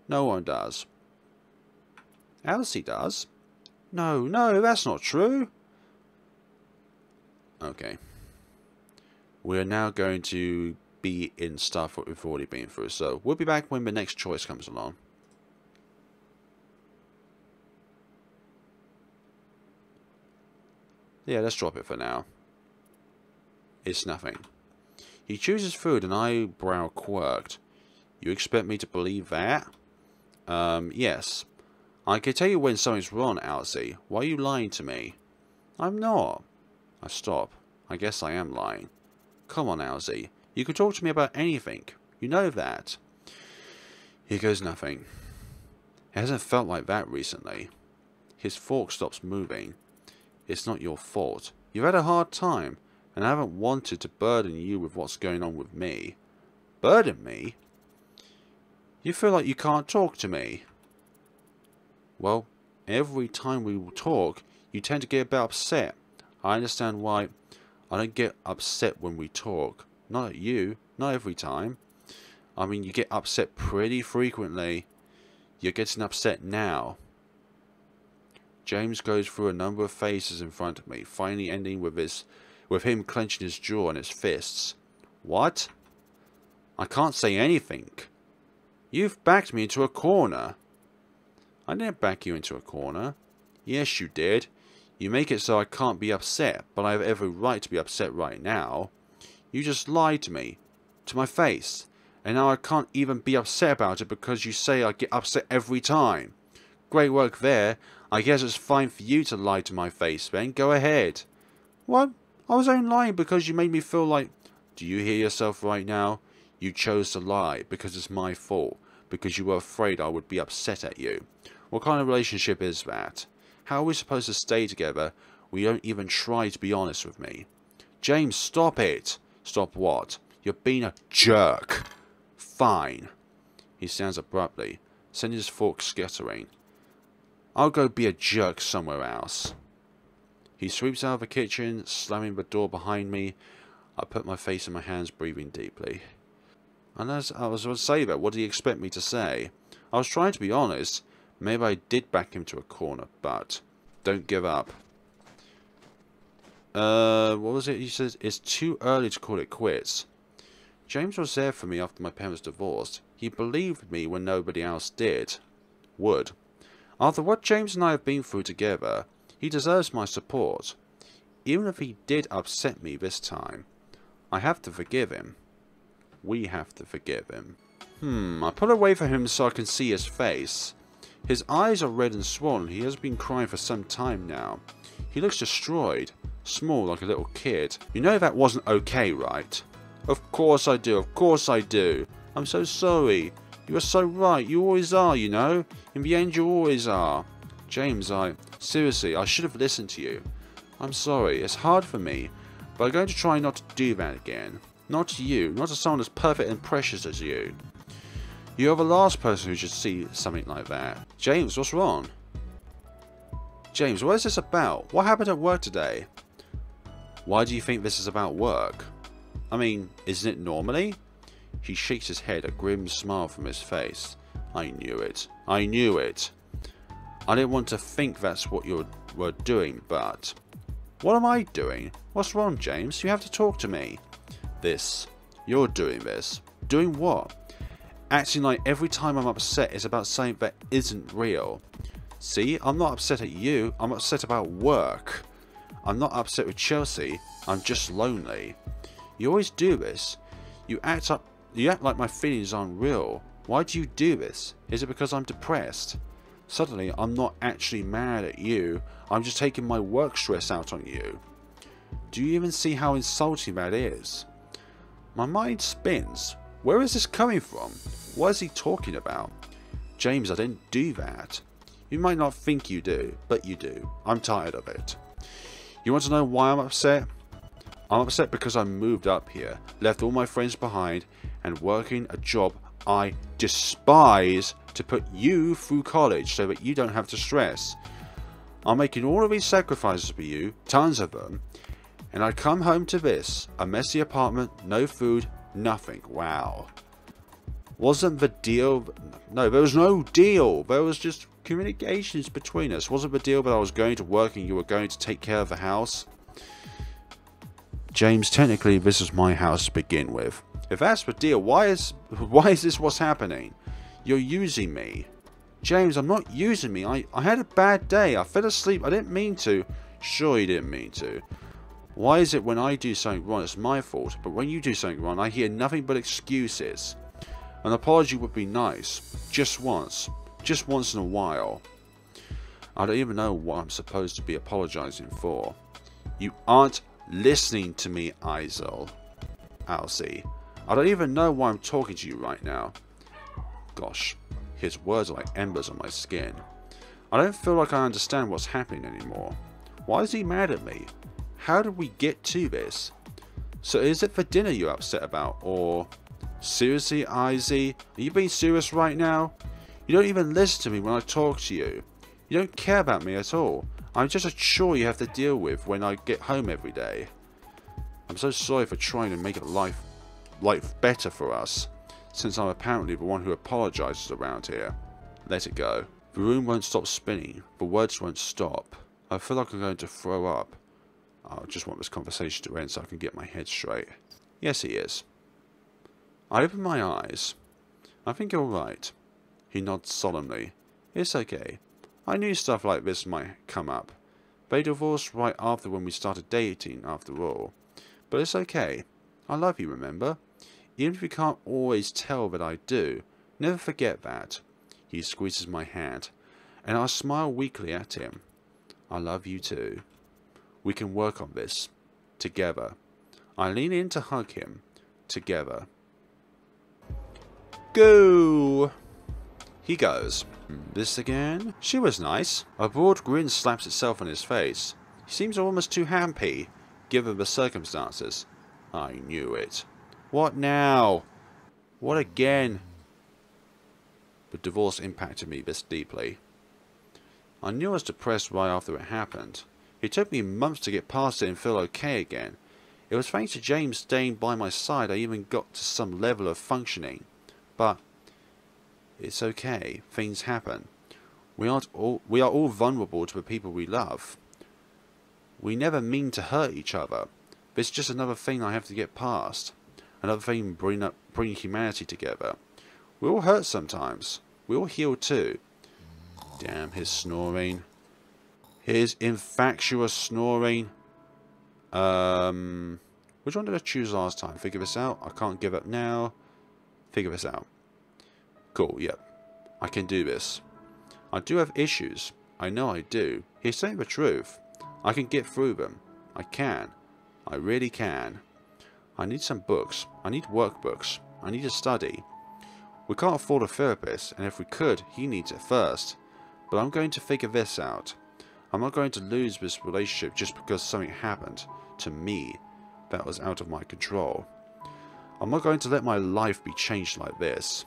S1: No one does. Alsie does. No, that's not true. Okay. We're now going to be in stuff that we've already been through, so we'll be back when the next choice comes along. Yeah, let's drop it for now. It's nothing. He chooses food, an eyebrow quirked. You expect me to believe that? Yes. I can tell you when something's wrong, Alsie. Why are you lying to me? I'm not. I stop. I guess I am lying. Come on, Alsie. You can talk to me about anything. You know that. Here goes nothing. It hasn't felt like that recently. His fork stops moving. It's not your fault. You've had a hard time, and I haven't wanted to burden you with what's going on with me. Burden me? You feel like you can't talk to me. Well, every time we talk, you tend to get a bit upset. I understand why. I don't get upset when we talk. Not at you. Not every time. I mean, you get upset pretty frequently. You're getting upset now. James goes through a number of phases in front of me, finally ending with him clenching his jaw and his fists. What? I can't say anything. You've backed me into a corner. I didn't back you into a corner. Yes, you did. You make it so I can't be upset, but I have every right to be upset right now. You just lied to me. To my face. And now I can't even be upset about it because you say I get upset every time. Great work there. I guess it's fine for you to lie to my face then. Go ahead. What? I was only lying because you made me feel like... Do you hear yourself right now? You chose to lie because it's my fault. Because you were afraid I would be upset at you. What kind of relationship is that? How are we supposed to stay together? We don't even try to be honest with me. James, stop it. Stop what? You're being a jerk. Fine. He stands abruptly, sending his fork skittering. I'll go be a jerk somewhere else. He sweeps out of the kitchen, slamming the door behind me. I put my face in my hands, breathing deeply. And as I was going to say that, what did he expect me to say? I was trying to be honest. Maybe I did back him to a corner, but don't give up. What was it? He says, it's too early to call it quits. James was there for me after my parents divorced. He believed me when nobody else did. Would. After what James and I have been through together, he deserves my support. even if he did upset me this time, I have to forgive him. We have to forgive him. I put away from him so I can see his face. His eyes are red and swollen. He has been crying for some time now. He looks destroyed, small like a little kid. You know that wasn't okay, right? Of course I do, of course I do. I'm so sorry. You are so right, you always are, you know. In the end you always are. James, seriously, I should have listened to you. I'm sorry, it's hard for me, but I'm going to try not to do that again. Not to you, not to someone as perfect and precious as you. You're the last person who should see something like that. James, what's wrong? James, what is this about? What happened at work today? Why do you think this is about work? I mean, isn't it normally? He shakes his head, a grim smile from his face. I knew it. I knew it. I didn't want to think that's what you were doing, but... What am I doing? What's wrong, James? You have to talk to me. This. You're doing this. Doing what? Acting like every time I'm upset is about something that isn't real. See, I'm not upset at you. I'm upset about work. I'm not upset with Chelsea. I'm just lonely. You always do this. You act like my feelings aren't real. Why do you do this? Is it because I'm depressed? Suddenly, I'm not actually mad at you. I'm just taking my work stress out on you. Do you even see how insulting that is? My mind spins. Where is this coming from? What is he talking about? James, I didn't do that. You might not think you do, but you do. I'm tired of it. You want to know why I'm upset? I'm upset because I moved up here, left all my friends behind, and working a job I despise to put you through college so that you don't have to stress. I'm making all of these sacrifices for you, tons of them, and I come home to this, a messy apartment, no food, nothing. Wow. Wasn't the deal... No, there was no deal. There was just communications between us. Wasn't the deal that I was going to work and you were going to take care of the house? James, technically this is my house to begin with. If that's the deal, why is this what's happening? You're using me. James, I'm not using me. I had a bad day. I fell asleep. I didn't mean to. Sure you didn't mean to. Why is it when I do something wrong it's my fault, but when you do something wrong I hear nothing but excuses? An apology would be nice. Just once. Just once in a while. I don't even know what I'm supposed to be apologizing for. You aren't listening to me, Alsie. I don't even know why I'm talking to you right now. Gosh, his words are like embers on my skin. I don't feel like I understand what's happening anymore. Why is he mad at me? How did we get to this? So is it for dinner you're upset about, or... Seriously, Alsie? Are you being serious right now? You don't even listen to me when I talk to you. You don't care about me at all. I'm just a chore you have to deal with when I get home every day. I'm so sorry for trying to make life better for us, since I'm apparently the one who apologizes around here. Let it go. The room won't stop spinning. The words won't stop. I feel like I'm going to throw up. I just want this conversation to end so I can get my head straight. Yes, he is. I open my eyes. I think you're right. He nods solemnly. It's okay. I knew stuff like this might come up. They divorced right after when we started dating, after all. But it's okay. I love you, remember? Even if you can't always tell that I do, never forget that. He squeezes my hand, and I smile weakly at him. I love you too. We can work on this. Together. I lean in to hug him. Together. Go! He goes. This again? She was nice. A broad grin slaps itself on his face. He seems almost too happy, given the circumstances. I knew it. What now? What again? The divorce impacted me this deeply. I knew I was depressed right after it happened. It took me months to get past it and feel okay again. It was thanks to James staying by my side I even got to some level of functioning. But it's okay. Things happen. We are all vulnerable to the people we love. We never mean to hurt each other. It's just another thing I have to get past. Another thing bring humanity together. We all hurt sometimes. We all heal too. Damn his snoring. His infectious snoring. Which one did I choose last time? Figure this out. I can't give up now. Figure this out. Cool, yep. I can do this. I do have issues. I know I do. He's saying the truth. I can get through them. I can. I really can. I need some books. I need workbooks. I need to study. We can't afford a therapist, and if we could, he needs it first. But I'm going to figure this out. I'm not going to lose this relationship just because something happened to me that was out of my control. I'm not going to let my life be changed like this.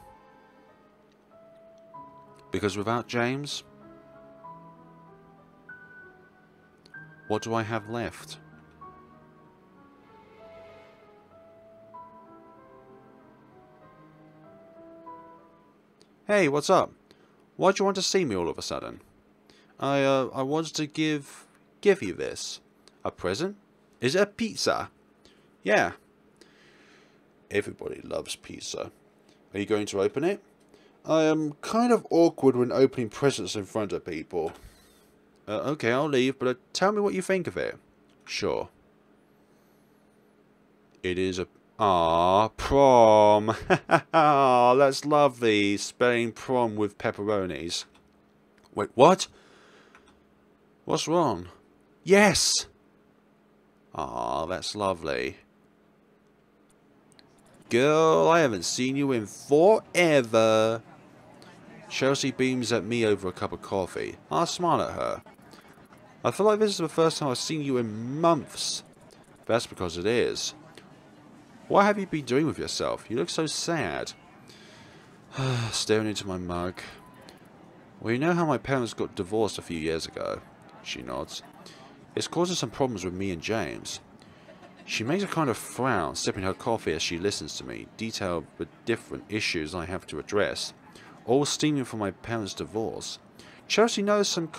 S1: Because without James, what do I have left? Hey, what's up? Why'd you want to see me all of a sudden? I wanted to give you this. A present? Is it a pizza? Yeah. Everybody loves pizza. Are you going to open it? I am kind of awkward when opening presents in front of people. Okay, I'll leave, but tell me what you think of it. Sure. It is a... Ah, prom. Ah, that's lovely. Spelling prom with pepperonis. Wait, what? What's wrong? Yes! Ah, that's lovely. Girl, I haven't seen you in forever. Chelsea beams at me over a cup of coffee. I smile at her. I feel like this is the first time I've seen you in months. That's because it is. What have you been doing with yourself? You look so sad. Staring into my mug. Well, you know how my parents got divorced a few years ago? She nods. It's causing some problems with me and James. She makes a kind of frown, sipping her coffee as she listens to me, detail the different issues I have to address, all stemming from my parents' divorce. Chelsea knows some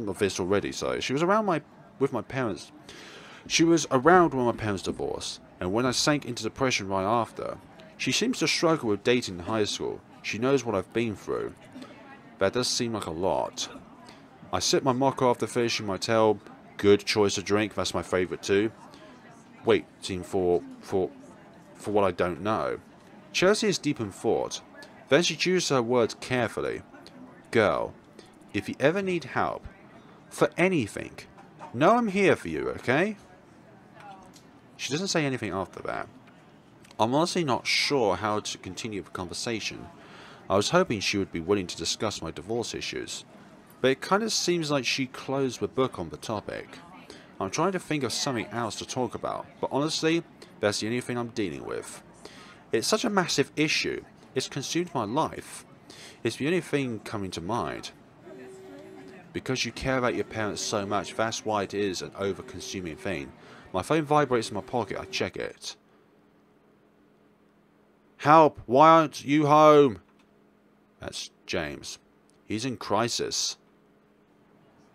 S1: of this already, so she was around with my parents. She was around when my parents divorced, and when I sank into depression right after. She seems to struggle with dating in high school. She knows what I've been through. That does seem like a lot. I sip my mocha after finishing my tale. Good choice of drink, that's my favourite too. Waiting for what I don't know. Chelsea is deep in thought. Then she chooses her words carefully. Girl, if you ever need help, for anything, know I'm here for you, okay? She doesn't say anything after that. I'm honestly not sure how to continue the conversation. I was hoping she would be willing to discuss my divorce issues, but it kind of seems like she closed the book on the topic. I'm trying to think of something else to talk about, but honestly, that's the only thing I'm dealing with. It's such a massive issue. It's consumed my life. It's the only thing coming to mind. Because you care about your parents so much, that's why it is an over-consuming thing. My phone vibrates in my pocket. I check it. Help! Why aren't you home? That's James. He's in crisis.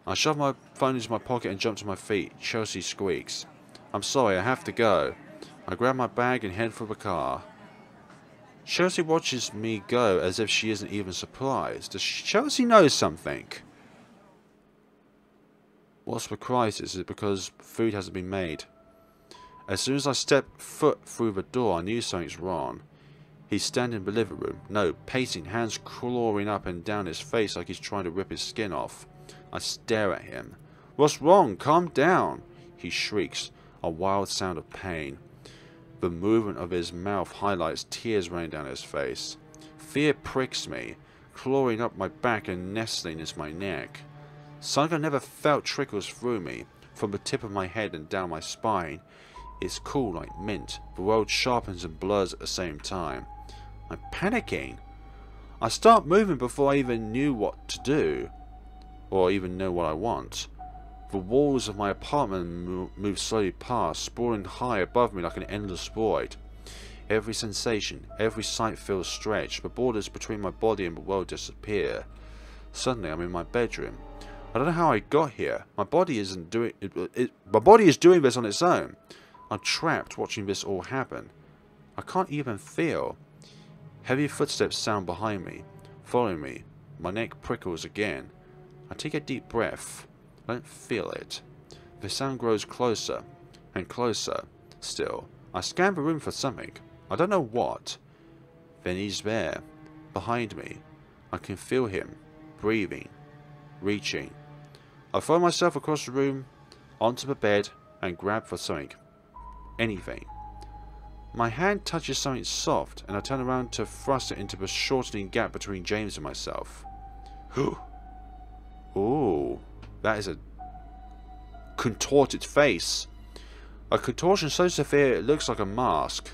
S1: I shove my phone into my pocket and jump to my feet. Chelsea squeaks. I'm sorry, I have to go. I grab my bag and head for the car. Chelsea watches me go as if she isn't even surprised. Does Chelsea know something? What's the crisis? Is it because food hasn't been made? As soon as I stepped foot through the door, I knew something's wrong. He's standing in the living room. No, pacing, hands clawing up and down his face like he's trying to rip his skin off. I stare at him. What's wrong? Calm down! He shrieks, a wild sound of pain. The movement of his mouth highlights tears running down his face. Fear pricks me, clawing up my back and nestling into my neck. Something I never felt trickles through me, from the tip of my head and down my spine. It's cool like mint. The world sharpens and blurs at the same time. I'm panicking. I start moving before I even knew what to do, or even know what I want. The walls of my apartment move slowly past, sprawling high above me like an endless void. Every sensation, every sight feels stretched. The borders between my body and the world disappear. Suddenly I'm in my bedroom. I don't know how I got here. My body isn't doing it. My body is doing this on its own. I'm trapped watching this all happen. I can't even feel. Heavy footsteps sound behind me, following me. My neck prickles again. I take a deep breath. I don't feel it. The sound grows closer. and closer. Still, I scan the room for something. I don't know what. Then he's there, behind me. I can feel him, breathing, reaching. I throw myself across the room, onto the bed, and grab for something. Anything. My hand touches something soft, and I turn around to thrust it into the shortening gap between James and myself. Ooh, that is a contorted face. A contortion so severe it looks like a mask.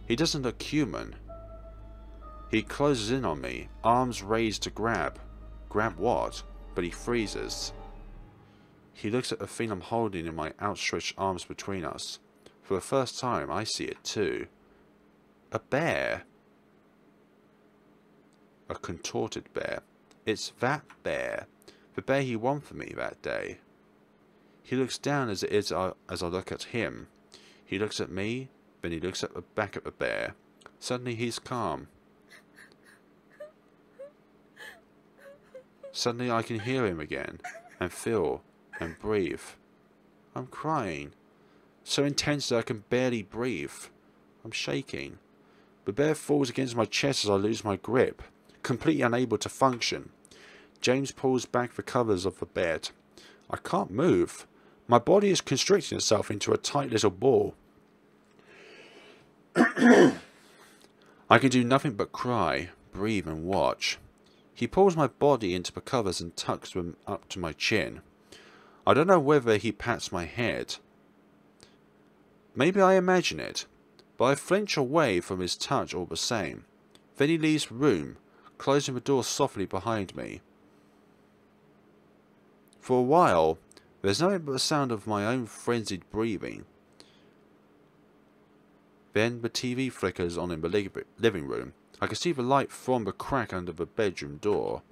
S1: He doesn't look human. He closes in on me, arms raised to grab. Grab what? But he freezes. He looks at the thing I'm holding in my outstretched arms between us. For the first time, I see it too. A bear. A contorted bear. It's that bear. The bear he won for me that day. He looks down as I look at him. He looks at me, then he looks back at the bear. Suddenly he's calm. Suddenly I can hear him again, and feel, and breathe. I'm crying. So intense that I can barely breathe. I'm shaking. The bear falls against my chest as I lose my grip, completely unable to function. James pulls back the covers of the bed. I can't move. My body is constricting itself into a tight little ball. I can do nothing but cry, breathe and watch. He pulls my body into the covers and tucks them up to my chin. I don't know whether he pats my head. Maybe I imagine it, but I flinch away from his touch all the same. Then he leaves the room, closing the door softly behind me. For a while, there's nothing but the sound of my own frenzied breathing. Then the TV flickers on in the living room. I can see the light from the crack under the bedroom door.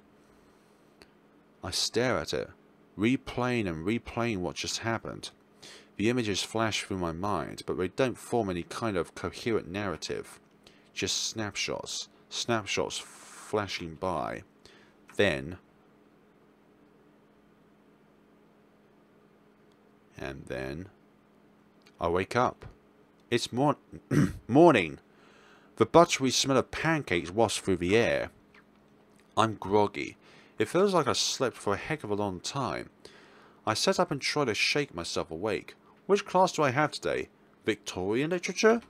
S1: I stare at it, replaying and replaying what just happened. The images flash through my mind, but they don't form any kind of coherent narrative. Just snapshots. Snapshots flashing by. Then... and then... I wake up. It's morning. The buttery smell of pancakes wafts through the air. I'm groggy. It feels like I slept for a heck of a long time. I sit up and try to shake myself awake. Which class do I have today? Victorian literature?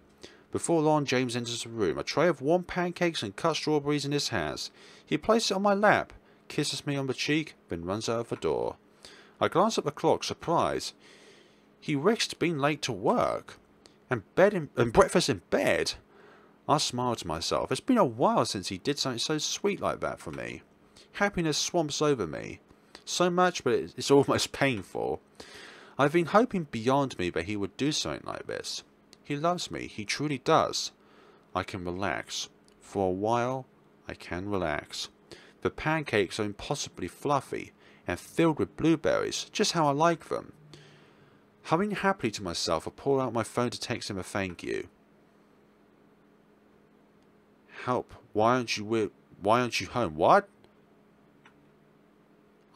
S1: Before long, James enters the room, a tray of warm pancakes and cut strawberries in his hands. He places it on my lap, kisses me on the cheek, then runs out of the door. I glance at the clock, surprised. He risked being late to work. And breakfast in bed. I smile to myself. It's been a while since he did something so sweet like that for me. Happiness swamps over me. So much, but it's almost painful. I've been hoping beyond me that he would do something like this. He loves me. He truly does. I can relax. For a while, I can relax. The pancakes are impossibly fluffy and filled with blueberries, just how I like them. Humming happily to myself, I pull out my phone to text him a thank you. Help. Why aren't you home? What?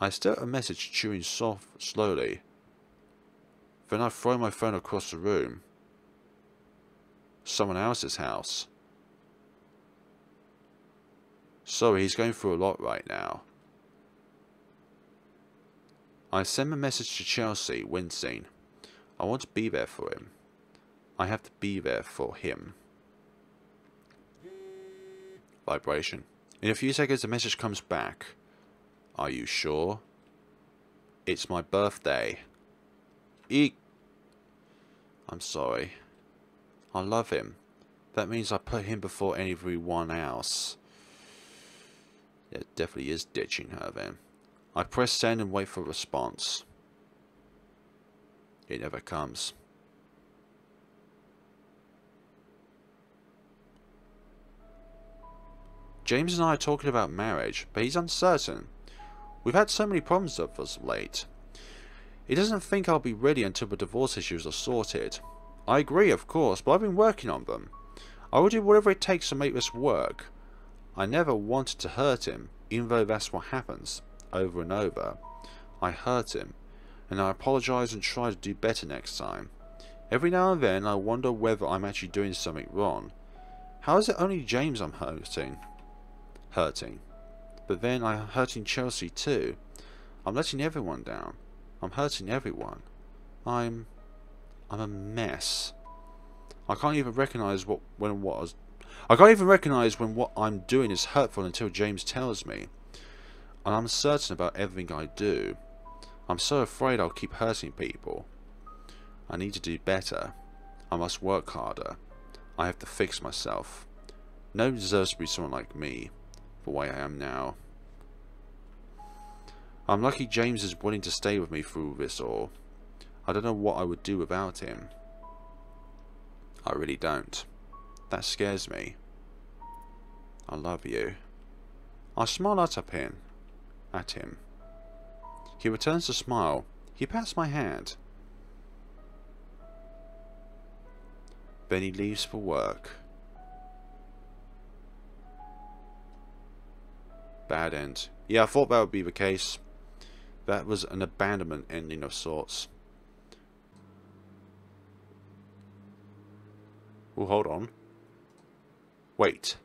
S1: I stare at a message chewing slowly. Then I throw my phone across the room. Someone else's house. Sorry, he's going through a lot right now. I send a message to Chelsea, wincing. I want to be there for him. I have to be there for him. Vibration. In a few seconds, the message comes back. Are you sure? It's my birthday. Eek. I'm sorry. I love him. That means I put him before everyone else. It definitely is ditching her then. I press send and wait for a response. It never comes. James and I are talking about marriage, but he's uncertain. We've had so many problems of us late. He doesn't think I'll be ready until the divorce issues are sorted. I agree, of course, but I've been working on them. I will do whatever it takes to make this work. I never wanted to hurt him, even though that's what happens, over and over. I hurt him, and I apologize and try to do better next time. Every now and then I wonder whether I'm actually doing something wrong. How is it only James I'm hurting? But then I'm hurting Chelsea too. I'm letting everyone down. I'm hurting everyone. I'm a mess. I can't even recognise when what I'm doing is hurtful until James tells me. And I'm certain about everything I do. I'm so afraid I'll keep hurting people. I need to do better. I must work harder. I have to fix myself. No one deserves to be someone like me, the way I am now. I'm lucky James is willing to stay with me through this all. I don't know what I would do without him. I really don't. That scares me. I love you. I smile up at him. He returns the smile. He pats my hand. Then he leaves for work. Bad end. Yeah, I thought that would be the case. That was an abandonment ending of sorts. Oh, hold on. Wait,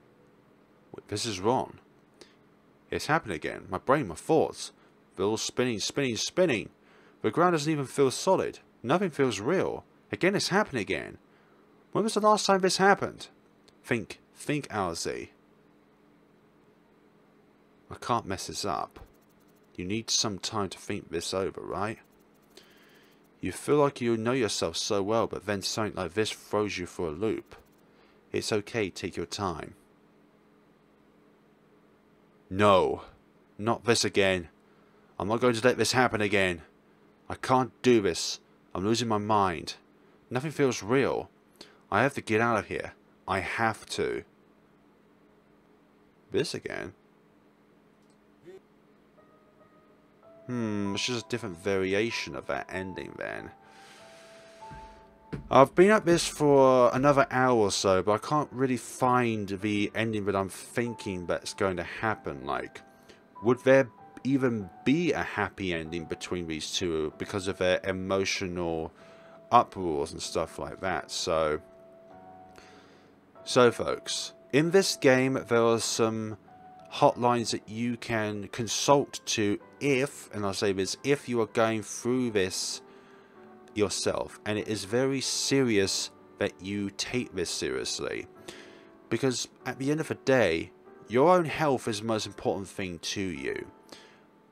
S1: this is wrong. It's happening again. My brain, my thoughts. They're all spinning. The ground doesn't even feel solid. Nothing feels real. Again, it's happening again. When was the last time this happened? Think, Alsie. I can't mess this up. You need some time to think this over, right? You feel like you know yourself so well, but then something like this throws you for a loop. It's okay, take your time. No, not this again. I'm not going to let this happen again. I can't do this. I'm losing my mind. Nothing feels real. I have to get out of here. I have to. This again? It's just a different variation of that ending then. I've been at this for another hour or so, but I can't really find the ending that I'm thinking that's going to happen. Like, would there even be a happy ending between these two because of their emotional uproars and stuff like that? So folks, in this game there are some hotlines that you can consult to if, and I'll say this, if you are going through this yourself, and it is very serious that you take this seriously, because at the end of the day your own health is the most important thing to you.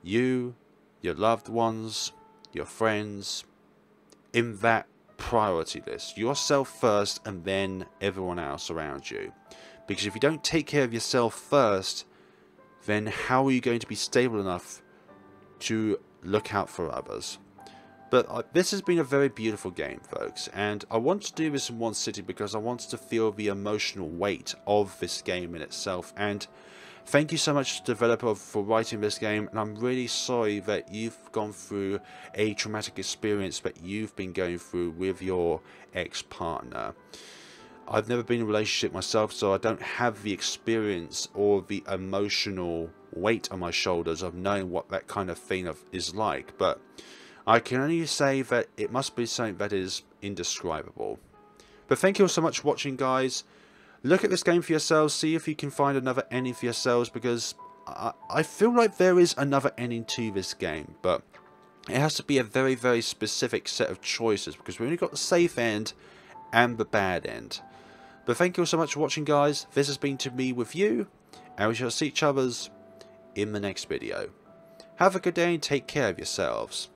S1: You, your loved ones, your friends, in that priority list. Yourself first and then everyone else around you, because if you don't take care of yourself first, then how are you going to be stable enough to look out for others? But this has been a very beautiful game, folks, and I want to do this in one sitting because I want to feel the emotional weight of this game in itself. And thank you so much to the developer for writing this game, and I'm really sorry that you've gone through a traumatic experience that you've been going through with your ex-partner. I've never been in a relationship myself, so I don't have the experience or the emotional weight on my shoulders of knowing what that kind of thing is like, but I can only say that it must be something that is indescribable. But thank you all so much for watching, guys. Look at this game for yourselves, see if you can find another ending for yourselves, because I feel like there is another ending to this game, but it has to be a very, very specific set of choices, because we've only got the safe end and the bad end. But thank you all so much for watching, guys. This has been To Me With You, and we shall see each other in the next video. Have a good day and take care of yourselves.